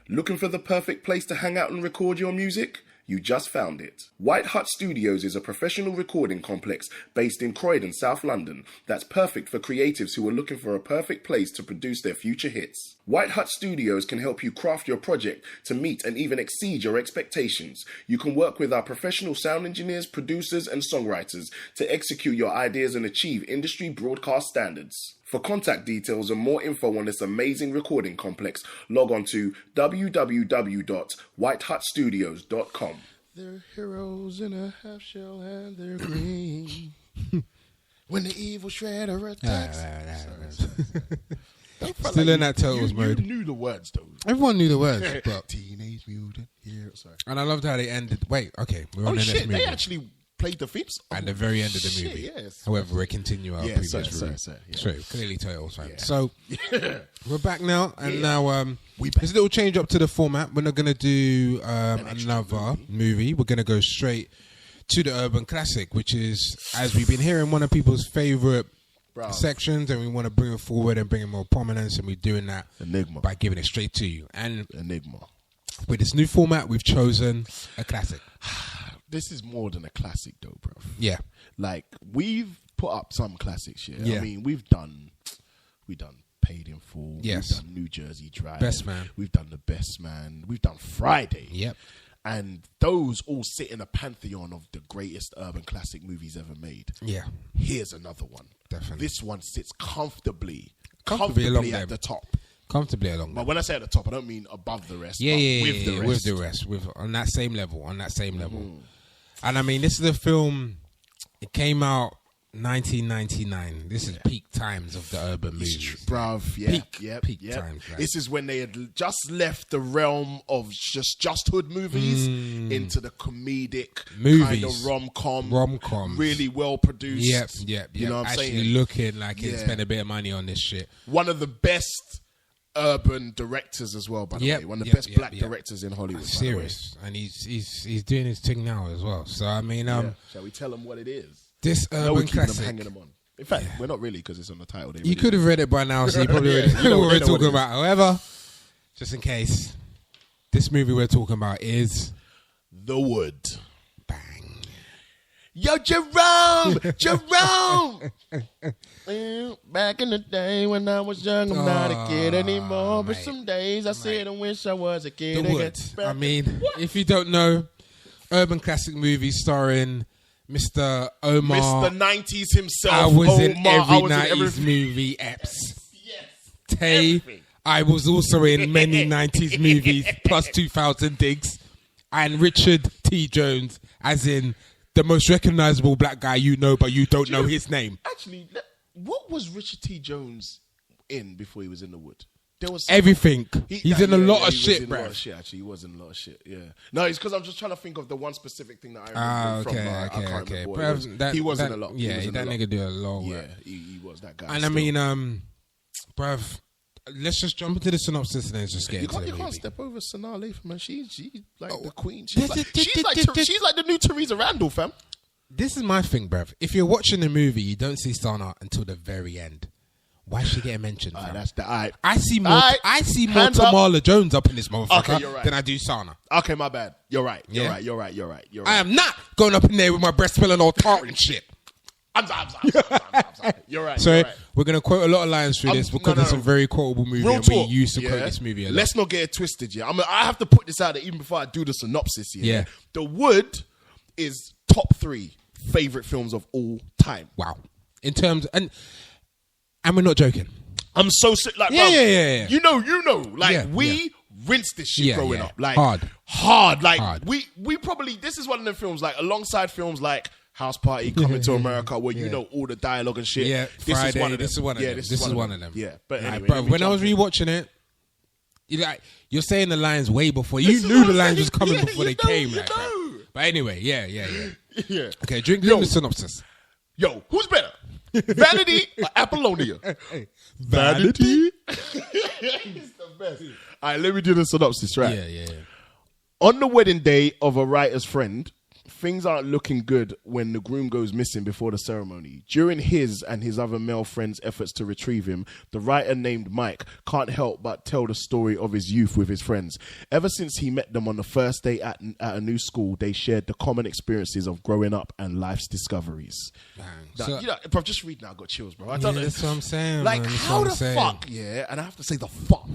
Looking for the perfect place to hang out and record your music? You just found it. White Hut Studios is a professional recording complex based in Croydon, South London, that's perfect for creatives who are looking for a perfect place to produce their future hits. White Hut Studios can help you craft your project to meet and even exceed your expectations. You can work with our professional sound engineers, producers, and songwriters to execute your ideas and achieve industry broadcast standards. For contact details and more info on this amazing recording complex, log on to www.whitehutstudios.com.
They're heroes in a half shell and they're green. When the evil shredder attacks.
Still in that Turtles mode.
You knew the words, though.
Everyone knew the words. But
Teenage Mutant Hero. Sorry.
And I loved how they ended. Wait, okay. We're on the next movie.
They actually played the themes
at the very end of the movie.
Yes.
However, we continue our previous review. So clearly Turtles fan. So we're back now, and now there's a little change up to the format. We're not going to do another movie. We're going to go straight to the urban classic, which is, as we've been hearing, one of people's favorite sections, and we want to bring it forward and bring it more prominence, and we're doing that by giving it straight to you. And with this new format, we've chosen a classic.
This is more than a classic, though, bro.
Yeah.
Like, we've
put up some classics. Yeah,
Yeah.
I mean, we've done Paid in Full.
Yes.
We've done New Jersey Drive.
Best Man.
We've done The Best Man. We've done Friday.
Yep.
And those all sit in a pantheon of the greatest urban classic movies ever made.
Yeah.
Here's another one.
Definitely.
This one sits comfortably
along
at the top.
Comfortably along.
But when I say at the top, I don't mean above the rest.
Yeah,
but
with the rest, on that same level. And I mean, this is a film. It came out 1999. This is peak times of the urban movies,
bruv. Yeah,
peak times. Right?
This is when they had just left the realm of just hood movies into the comedic
movies,
kind of rom-com, really well produced.
Yep.
You know what I'm
Actually
saying?
looking like it spent a bit of money on this shit.
One of the best urban directors as well, by the way. One of the best black directors in Hollywood.
Serious, and he's doing his thing now as well. So I mean,
shall we tell him what it is?
This urban classic.
Them hanging them on. In fact, we're not really because it's on the title.
You could have read it by now, so you probably already know what we're talking about. However, just in case, this movie we're talking about is
The Wood.
Bang.
Yo, Jerome! Back in the day when I was young, I'm not a kid anymore. But some days I sit and wish I was a kid.
The Wood. I mean, if you don't know, urban classic movie starring Mr. Omar.
Mr. 90s himself.
I was in every 90s movie. Epps.
Yes.
Tay.
Everything.
I was also in many 90s movies plus 2000 digs. And Richard T. Jones, as in the most recognizable black guy you know, but you don't know his name.
Actually, what was Richard T. Jones in before he was in The Wood? There was
everything. He's in a lot of shit, bro.
Actually, he was in a lot of shit. Yeah. No, it's because I'm just trying to think of the one specific thing that I remember I can't remember what he was in a lot.
Yeah, that nigga do a lot.
Yeah, he was that guy.
And still. I mean, bruv, let's just jump into the synopsis and then just get into the movie. You can't
step over Sanaa Lathan, man. She's like the queen. She's like the new Teresa Randall, fam.
This is my thing, bruv. If you're watching the movie, you don't see Sanaa until the very end. Why is she getting mentioned? I see more Tamala Jones up in this motherfucker than I do Sanaa.
Okay, my bad. You're right. You're right. I
am not going up in there with my breast smelling all tart and shit.
I'm sorry. You're right.
So we're going to quote a lot of lines through this because it's a very quotable movie.
Real
and
talk,
we used to quote this movie a lot.
Let's not get it twisted, I have to put this out there even before I do the synopsis.
Yeah.
The Wood is top 3 favorite films of all time.
Wow. In terms... And we're not joking.
I'm so sick. Like,
yeah.
You know. Like, we rinsed this shit growing up. Like,
hard.
Like,
hard.
we probably, this is one of the films, like, alongside films like House Party, Coming to America, where you know all the dialogue and shit.
Yeah,
this
Friday,
is one of them.
This is one of them.
Yeah, but anyway.
Bro, when I was rewatching it, you're saying the lines way before. You knew the lines was coming before they came. Like, but anyway, yeah. Okay, drink the synopsis.
Yo, who's better? Vanity or Apollonia? Vanity? It's the best. All right, let me do the synopsis, right?
Yeah.
On the wedding day of a writer's friend, things aren't looking good when the groom goes missing before the ceremony. During his and his other male friends' efforts to retrieve him, the writer named Mike can't help but tell the story of his youth with his friends. Ever since he met them on the first day at a new school, they shared the common experiences of growing up and life's discoveries. If I just read now, I got chills, bro. I don't know.
That's what I'm saying.
Like, how the fuck, and I have to say the fuck.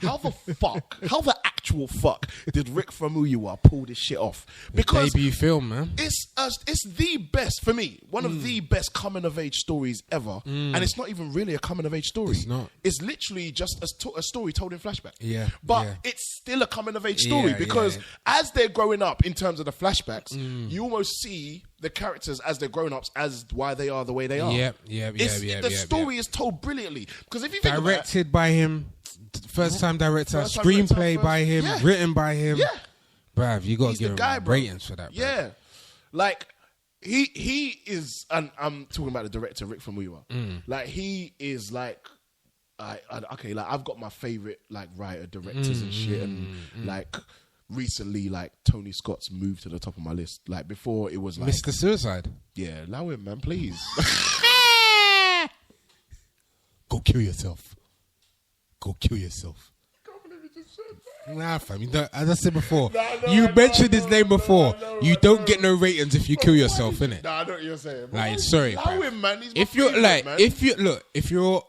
How the actual fuck did Rick Famuyiwa pull this shit off? Because
debut film, man.
It's the best, for me, one of the best coming-of-age stories ever. And it's not even really a coming-of-age story.
It's not.
It's literally just a story told in flashback.
Yeah.
But it's still a coming-of-age story because as they're growing up in terms of the flashbacks, you almost see the characters as they're grown-ups as why they are the way they are. The story is told brilliantly. Because if you think
directed by him, first-time director, screenplay by him, written by him. Yeah. Bruv, you got to give him ratings for that. Bro.
Yeah. Like, he is, and I'm talking about the director, Rick Famuyiwa. Like, he is like, I've got my favorite, like, writer, directors and shit. And, like, recently, like, Tony Scott's moved to the top of my list. Like, before it was like...
Mr. Suicide.
Yeah, allow him, man, please.
Go kill yourself. Nah, fam. You don't, as I said before, you mentioned his name before. You don't get no ratings if you kill yourself, innit?
Nah, I know what you're saying.
Like, sorry,
allow him, man. He's my
if you're
favorite,
like,
man.
if you're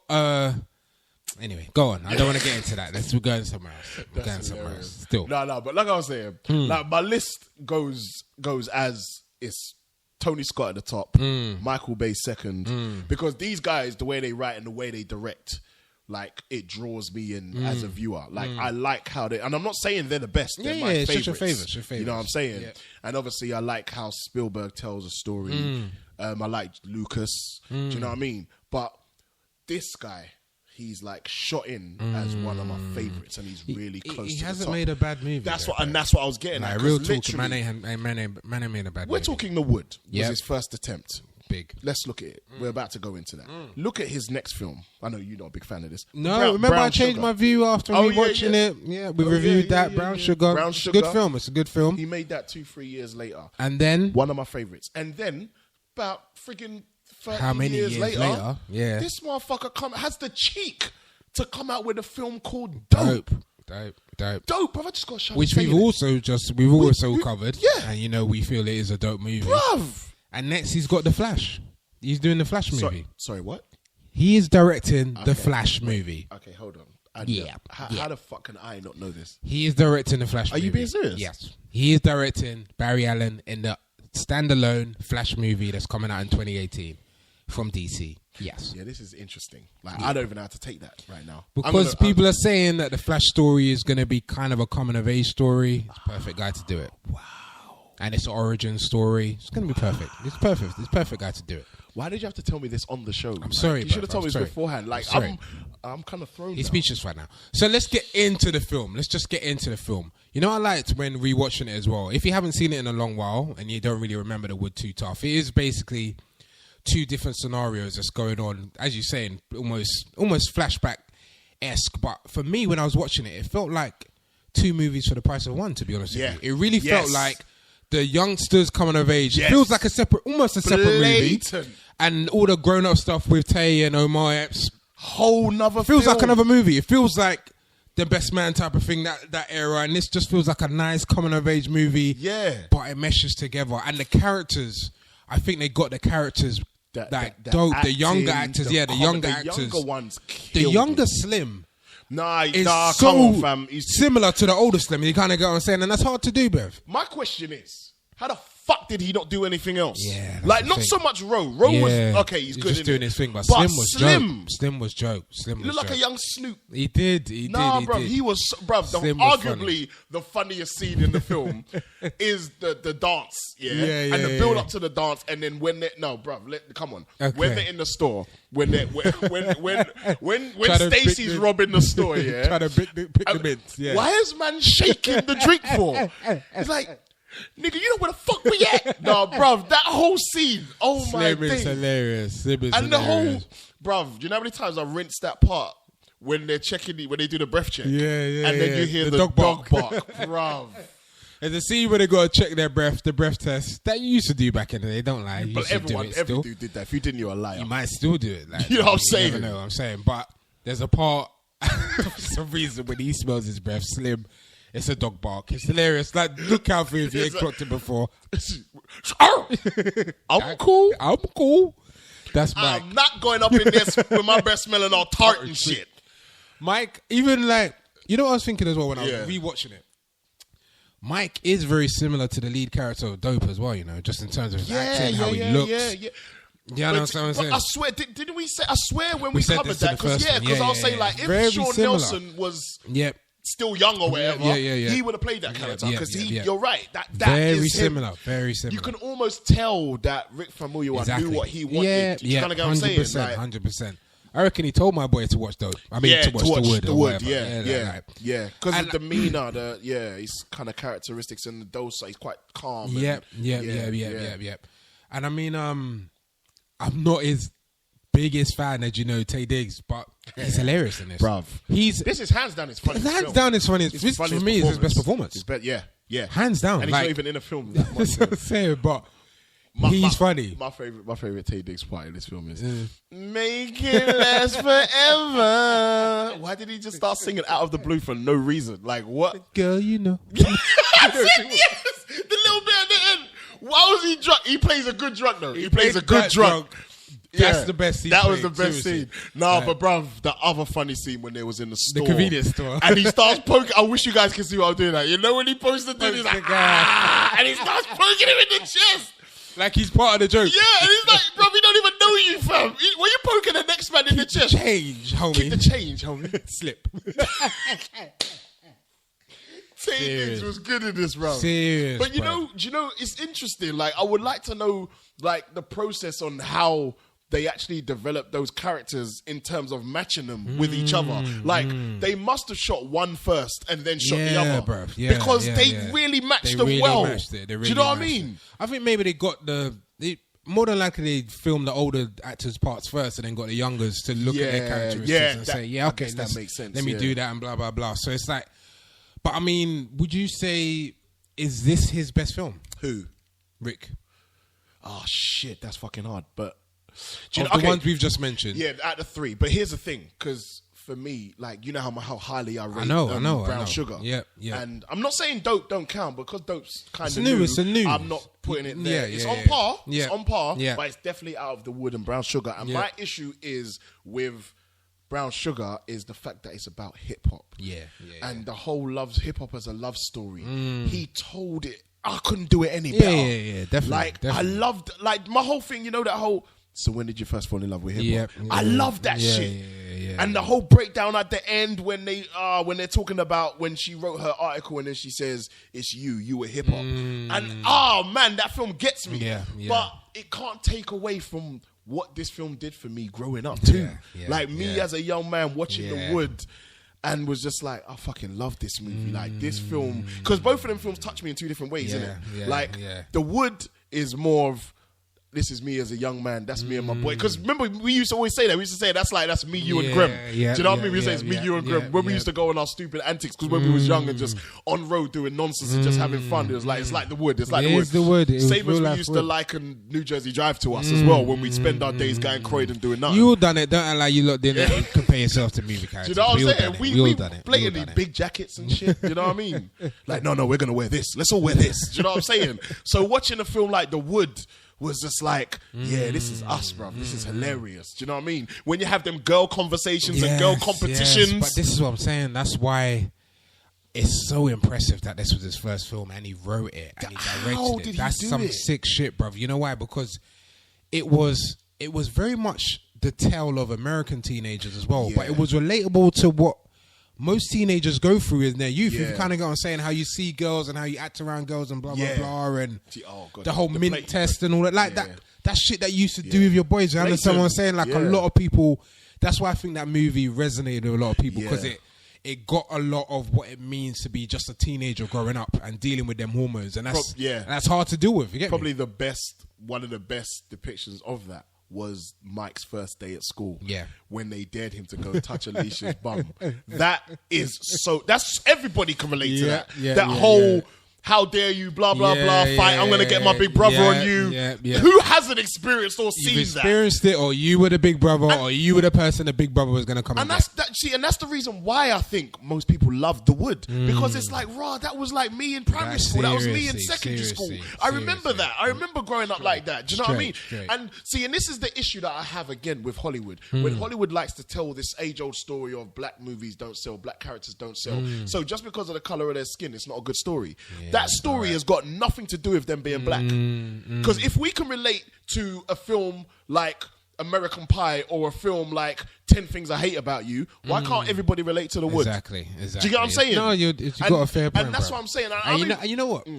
anyway, go on. I don't want to get into that. We're going somewhere else. Still,
no. But like I was saying, like my list goes as it's Tony Scott at the top, Michael Bay second, because these guys, the way they write and the way they direct, like it draws me in as a viewer. Like I like how they, and I'm not saying they're the best. They're my favorites.
It's your favorites.
You know what I'm saying? Yeah. And obviously, I like how Spielberg tells a story. I like Lucas. Do you know what I mean? But this guy, he's like shot in as one of my favorites, and he's really close.
He
to
hasn't
the top.
made a bad movie.
That's what I was getting at.
Real talk, man ain't made a bad movie.
We're talking The Wood. Was his first attempt.
Big.
Let's look at it. We're about to go into that. Look at his next film. I know you're not a big fan of this.
No, remember I changed my view after watching it. Yeah, we reviewed that. Brown Sugar.
Brown Sugar.
Good film. It's a good film.
He made that 2-3 years later.
And then
one of my favorites. And then about friggin' 30
how many years later? Yeah,
this motherfucker has the cheek to come out with a film called Dope. Dope. Have I just got shut?
Which we've also covered.
Yeah,
and you know we feel it is a dope movie.
Bruv.
And next he's got The Flash. He's doing the Flash movie.
Sorry, what?
He is directing the Flash movie.
Okay, hold on. How the fuck can I not know this?
He is directing the Flash movie.
Are you being serious?
Yes. He is directing Barry Allen in the standalone Flash movie that's coming out in 2018 from DC. Yes.
Yeah, this is interesting. Like, I don't even know how to take that right now.
Because people are saying that the Flash story is going to be kind of a coming of age story. It's a perfect guy to do it.
Wow.
And it's an origin story. It's going to be perfect. It's perfect. It's perfect guy to do it.
Why did you have to tell me this on the show?
I'm sorry.
You should have told me this beforehand. Like, I'm kind of thrown.
He's speechless right now. So let's get into the film. Let's just get into the film. You know, I liked when rewatching it as well. If you haven't seen it in a long while and you don't really remember The Wood too tough, it is basically two different scenarios that's going on, as you're saying, almost flashback-esque. But for me, when I was watching it, it felt like two movies for the price of one, to be honest with you. It really felt like the youngsters coming of age. It feels like almost a separate movie. And all the grown-up stuff with Tay and Omar Epps.
Whole nother
feels like another movie. It feels like the Best Man type of thing, that era. And this just feels like a nice coming of age movie.
Yeah.
But it meshes together. And the characters, I think they got the characters dope.
Acting,
the younger actors, the younger actors.
The younger ones
the younger Slim.
Nah,
so
come on, fam. He's
similar to the older Slim. You kind of get what I'm saying, and that's hard to do, Bev.
My question is, how the fuck did he not do anything else?
Yeah,
like not so much Ro. Ro was okay. He's good.
Just doing his thing, but Slim was joke. Slim was joke. Slim was
looked like a young Snoop.
He did.
Bro, he was, bro. Arguably the funniest scene in the film is the dance, and the build up to the dance, and then when they come on, when they're in the store, when Stacy's robbing the store,
trying to pick the mints. Yeah.
Why is man shaking the drink for? It's like, nigga, you know where the fuck we at? No, bruv, that whole scene. Oh my god.
Slim is hilarious.
The whole, bruv, you know how many times I've rinsed that part when they're when they do the breath check?
Yeah.
And then you hear the dog bark, bruv.
There's a scene where they got to check their breath, the breath test. That you used to do back in the day, don't lie.
But every dude did that. If you didn't, you're a liar.
You might still do it. Like,
you know what I'm saying?
You never know what I'm saying. But there's a part, for some reason, when he smells his breath, Slim, it's a dog bark. It's hilarious. Like, look out for you if you ain't clocked it before.
I'm cool.
That's Mike.
I'm not going up in this with my breath smelling all tart and shit.
Mike, even like, you know what I was thinking as well when I was rewatching it? Mike is very similar to the lead character of Dope as well, you know, just in terms of his acting, how he looks. Yeah, I know what I'm saying.
I swear, didn't we say? I swear when we covered that, because I'll say like if Sean Nelson was still young or whatever, he would have played that character because you're right. That
very
is
similar,
him.
very similar.
You can almost tell that Rick Famuyiwa knew what he wanted. You kind of get what I'm saying?
100%. I reckon he told my boy to watch Dope. I mean, to watch The Wood.
Yeah. Because the demeanor, his kind of characteristics and the dose, he's quite calm.
Yep. And I mean, I'm not his biggest fan, as you know, Tay Diggs, but he's hilarious in this.
Bruv. This is hands down his funniest film.
Hands down his funniest. For me, it's his best performance.
Yeah.
Hands down.
And he's not even in a film that much.
That's what I'm saying, but He's funny.
My favorite Tay Diggs part in this film is "Make it last forever." Why did he just start singing out of the blue for no reason? Like what?
Girl, you know.
I said yes. The little bit at the end. Why was he drunk? He plays a good drunk though. He plays a good drunk.
That's the best scene.
That was the best scene. No, but bruv, the other funny scene when they was in the store.
The convenience store.
And he starts poking. I wish you guys can see what I'm doing. Like, you know when he pokes the dude, he's like, and he starts poking him in the chest.
Like he's part of the joke.
Yeah, and he's like, bruv, he don't even know you, fam. When you poking the next man in the chest.
Change, homie.
Keep the change, homie.
Slip.
Tay Diggs was good in this, bro.
Serious,
but you know, it's interesting. Like, I would like to know, like, the process on how they actually developed those characters in terms of matching them with each other. Like, they must have shot one first and then shot the other.
Bruv. Yeah,
because they really matched them well. Do you know what I mean?
I think maybe they got more than likely they filmed the older actors' parts first and then got the youngers to look at their characteristics and say, okay,
that makes sense.
Let me do that and blah, blah, blah. So it's like, but I mean, would you say, is this his best film?
Who?
Rick.
Oh, shit, that's fucking hard. But
the ones we've just mentioned.
Yeah, out of three. But here's the thing, because for me, like, you know how highly I rate Brown Sugar.
Yeah.
And I'm not saying Dope don't count, because Dope's kind of
new. It's a new.
I'm not putting it there. It's on par. It's on par. Yeah. But it's definitely out of the wood and Brown Sugar. And my issue is with Brown Sugar is the fact that it's about hip hop. And the whole hip hop as a love story. He told it. I couldn't do it any better.
Yeah, definitely.
Like,
definitely.
I loved, like, my whole thing, you know, that whole, so when did you first fall in love with hip hop? I love that shit. And the whole breakdown at the end when they're talking about when she wrote her article and then she says, it's you were hip hop. And man, that film gets me. But it can't take away from what this film did for me growing up too. Like me as a young man watching The Wood and was just like, I fucking love this movie. Like this film, because both of them films touch me in two different ways, innit? The Wood is more of, this is me as a young man. That's me and my boy. Because remember, we used to always say that. We used to say, that's me, you, and Grem. Do you know what I mean? We used to say, it's me, you, and Grem. When we used to go on our stupid antics, because when we was young and just on road doing nonsense and just having fun, it was like, it's like The Wood. It's like The Wood. Same as we used to liken New Jersey Drive to us as well, when we spend our days going Croydon doing nothing.
You all done it. Don't allow you lot didn't compare yourself to movie characters.
Do you know what I'm saying? We blatantly big jackets and shit. You know what I mean? Like, no, we're going to wear this. Let's all wear this. Do you know what I'm saying? So watching a film like The Wood was just like, this is us, bro. This is hilarious. Do you know what I mean? When you have them girl conversations and girl competitions.
But this is what I'm saying. That's why it's so impressive that this was his first film and he wrote it and he directed it. That's some sick shit, bro. You know why? Because it was very much the tale of American teenagers as well. But it was relatable to what most teenagers go through in their youth. You kind of go on saying how you see girls and how you act around girls and blah, blah, blah, and the whole mint test and all that. Like that shit that you used to do with your boys. I understand someone saying, like, a lot of people, that's why I think that movie resonated with a lot of people, because it got a lot of what it means to be just a teenager growing up and dealing with them hormones. And that's hard to deal with. You get
Probably
me?
One of the best depictions of that was Mike's first day at school. When they dared him to go touch Alicia's bum. That's everybody can relate to that. That whole how dare you, blah, blah, blah, fight. I'm going to get my big brother on you. Who hasn't experienced or seen that?
You've experienced it, or you were the big brother, or you were the person the big brother was going to come and
that's the reason why I think most people love The Wood. Because it's like, that was like me in primary school. That was me in secondary school. I remember that. I remember growing up like that. Do you know what I mean? And this is the issue that I have again with Hollywood. When Hollywood likes to tell this age-old story of black movies don't sell, black characters don't sell. So just because of the colour of their skin, it's not a good story. That story has got nothing to do with them being black. Because if we can relate to a film like American Pie or a film like 10 Things I Hate About You, why can't everybody relate to The Wood?
Exactly.
Do you get what I'm saying?
No, you got a fair point,
and that's
bro.
what I'm saying.
And you know what?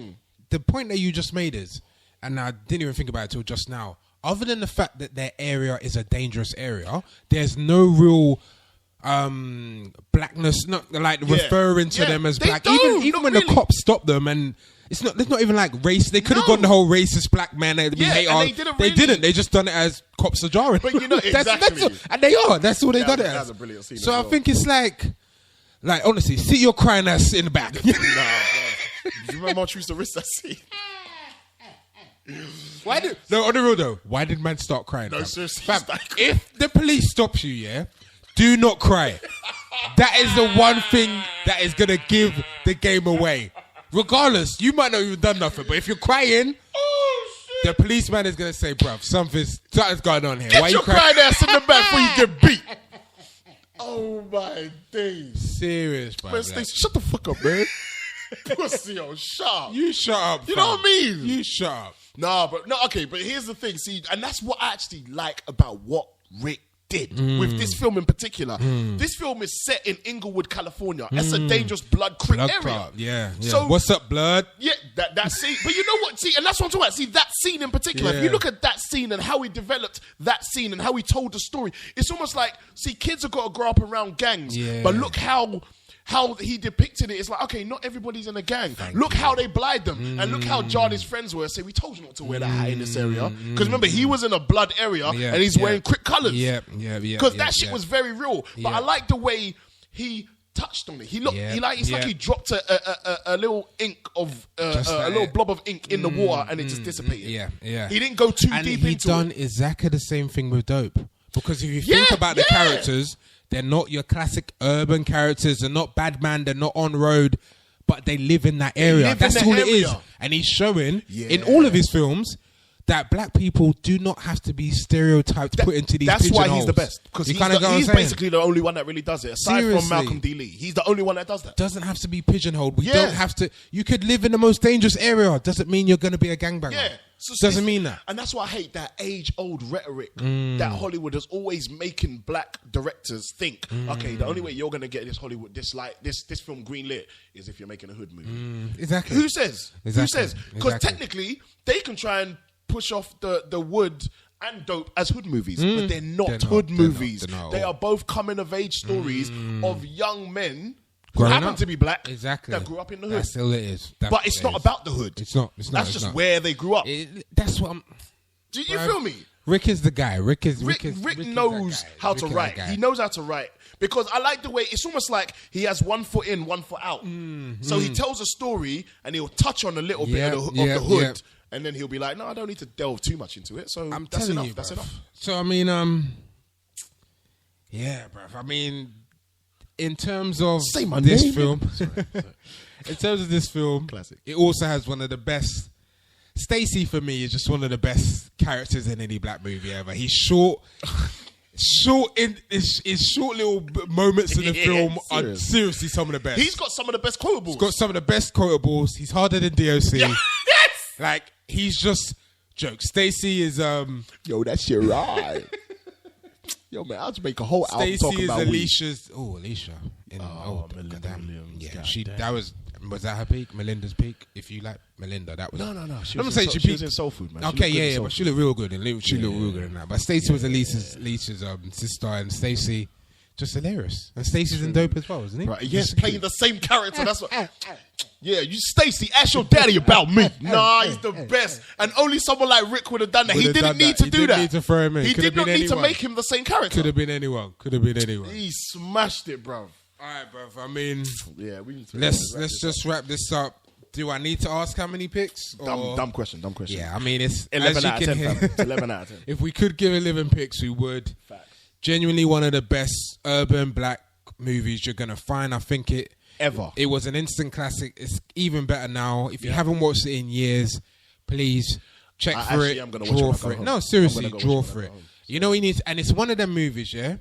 The point that you just made is, and I didn't even think about it till just now, other than the fact that their area is a dangerous area, there's no real blackness, not like referring to them as black. Even when the cops stop them, and it's not even like race. They could have gone the whole racist black man. They didn't. They just done it as cops are jarring.
But you know exactly,
and they are. That's all they done it as.
That's a brilliant scene.
So I think it's like honestly, see your crying ass in the back.
Nah, bro. Do you remember how much we used to risk that scene?
On the real though, why did man start crying?
No, seriously.
Fam, if the police stops you, do not cry. That is the one thing that is gonna give the game away. Regardless, you might not even done nothing, but if you're crying, the policeman is gonna say, bruv, something's going on here.
Get
why
your
you crying?
crying ass in the back before you get beat. Oh my days.
Serious, bruv.
Man, Stacey, shut the fuck up, man. Pussy, shut up.
You shut up.
You know what I mean?
You shut up.
Okay, but here's the thing. See, and that's what I actually like about what Rick did with this film in particular. This film is set in Inglewood, California. That's a dangerous blood creek area.
Clot. Yeah.
So
what's up, blood?
Yeah, that scene. But you know what? See, and that's what I'm talking about. See, that scene in particular.
Yeah.
If you look at that scene and how he developed that scene and how he told the story, it's almost like, see, kids have got to grow up around gangs.
Yeah.
But look how he depicted it. It's like, okay, not everybody's in a gang. Look how they blind them. And look how Johnny's friends were. Say, we told you not to wear that hat in this area. Because remember, he was in a blood area and he's wearing quick colours. Because that shit was very real. But I like the way he touched on it. It's like he dropped a little ink of a little blob of ink in the water and it just dissipated. He didn't go too deep into it.
And he done exactly the same thing with Dope. Because if you think about the characters, they're not your classic urban characters. They're not bad man. They're not on road, but they live in that area. That's all it is. And he's showing in all of his films that black people do not have to be stereotyped, put into these pigeonholes.
That's why he's the best. Because he's basically the only one that really does it. Aside from Malcolm D. Lee. He's the only one that does that.
Doesn't have to be pigeonholed. We don't have to. You could live in the most dangerous area. Doesn't mean you're going to be a gangbanger.
Yeah.
Doesn't mean that.
And that's why I hate that age-old rhetoric that Hollywood is always making black directors think, okay, the only way you're going to get this Hollywood, this film greenlit is if you're making a hood movie.
Exactly.
Who says? Because technically, they can try and push off the Wood and Dope as hood movies, but they're not hood movies. They are both coming-of-age stories of young men who happen to be black, that grew up in the hood.
That's all it is.
But it's not about the hood.
It's not.
That's just where they grew up.
That's what I'm...
Do you feel me?
Rick is the guy. Rick
knows how to write. He knows how to write. Because I like the way, it's almost like he has 1 foot in, 1 foot out. So he tells a story and he'll touch on a little bit of the hood. And then he'll be like, no, I don't need to delve too much into it. So that's enough. That's enough.
So, I mean, yeah, bruv. I mean... In terms of this film, in terms of this film,
classic.
It also has one of the best. Stacey for me is just one of the best characters in any black movie ever. He's short in his short little moments in the film are seriously some of the best.
He's got some of the best quotables.
He's got some of the best quotables. He's harder than DOC.
Yes.
Like he's just jokes. Stacey is
yo, that shit right. Yo, man, I'll just make a whole album talking about
Alicia's. Oh, Alicia.
Melinda Williams.
Yeah, that was that her peak? Melinda's peak? If you like Melinda, that was...
No. She
I'm
was
in
Soul Food, man.
Okay, but she looked real good. She looked real good in that. But Stacey was Alicia's sister, and Stacey just hilarious. And Stacey's in Dope as well, isn't he?
Right, yes, playing the same character. That's what... Yeah, you Stacey, ask your daddy about me. Nah, he's the best. And only someone like Rick would have done that. He didn't need to do that.
He didn't need to throw him in.
He did not need to make him the same character.
Could have been anyone.
He smashed it, bro.
All right, bro. I mean,
yeah, we need to
let's just wrap this up. Do I need to ask how many picks?
Dumb question.
Yeah, I mean, it's
11 out of 10. It's 11 out of 10.
If we could give 11 picks, we would.
Facts.
Genuinely one of the best urban black movies you're going to find. I think it was an instant classic. It's even better now. If you haven't watched it in years, please check for it.
I'm gonna
draw
watch
for it. No, seriously, draw for it. You know, and it's one of them movies, yeah?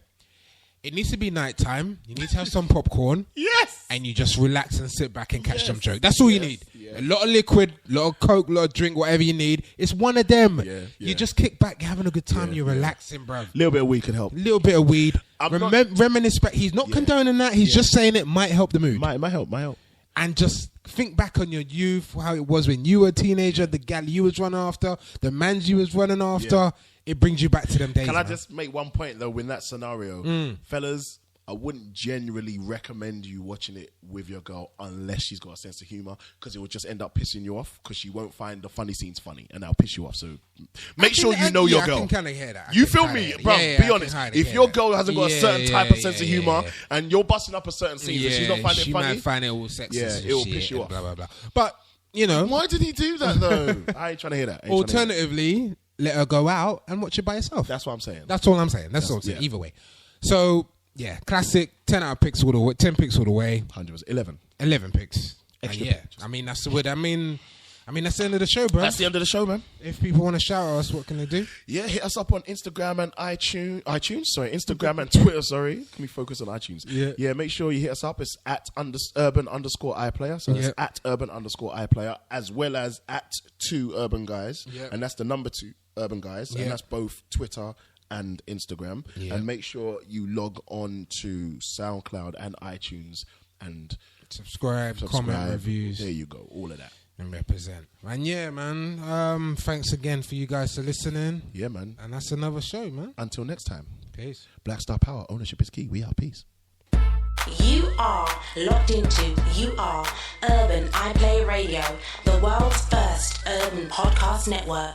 It needs to be nighttime. You need to have some popcorn.
Yes.
And you just relax and sit back and catch some jokes. That's all you need. Yeah. A lot of liquid, a lot of Coke, a lot of drink, whatever you need. It's one of them. Yeah. You just kick back, you're having a good time, you're relaxing, bro. A
little bit of weed can help.
A little bit of weed. Reminisce back. He's not condoning that. He's just saying it might help the mood.
Might help.
And just think back on your youth, how it was when you were a teenager, the gal you was running after, the mans you was running after. Yeah. It brings you back to them days.
Can I just make one point, though, in that scenario? Fellas, I wouldn't genuinely recommend you watching it with your girl unless she's got a sense of humor, because it will just end up pissing you off because she won't find the funny scenes funny and that'll piss you off. So make sure you know your girl.
I can kind of hear that.
You feel me? Bro, be honest. If your girl hasn't got a certain type of sense of humor and you're busting up a certain scene and she's not finding it funny,
she might find it all sexist.
Yeah, it will piss you off.
Blah, blah, blah. But you know.
Why did he do that though? I ain't trying to hear that.
Alternatively, let her go out and watch it by herself.
That's what I'm saying.
That's all I'm saying. That's all I'm saying. Either way. So, yeah, classic, 10 out of picks all the way, 10 picks all the way.
100 11.
11 picks.
Extra
picks. I mean, that's the word. I mean, that's the end of the show, bro.
That's the end of the show, man.
If people want to shout at us, what can they do?
Yeah, hit us up on Instagram and Instagram and Twitter, sorry. Can we focus on iTunes? Yeah, make sure you hit us up. It's at urban_iPlayer. So it's at urban_iPlayer, as well as at 2 Urban Guys. Yep. And that's the number 2 Urban Guys. Yep. And that's both Twitter and Instagram. Yep. And make sure you log on to SoundCloud and iTunes and
subscribe, comment, reviews.
There you go. All of that.
And represent. And yeah, man, thanks again for you guys for listening.
Yeah, man.
And that's another show, man.
Until next time.
Peace.
Black Star Power. Ownership is key. We are. Peace.
You are locked into Urban iPlay Radio, the world's first urban podcast network.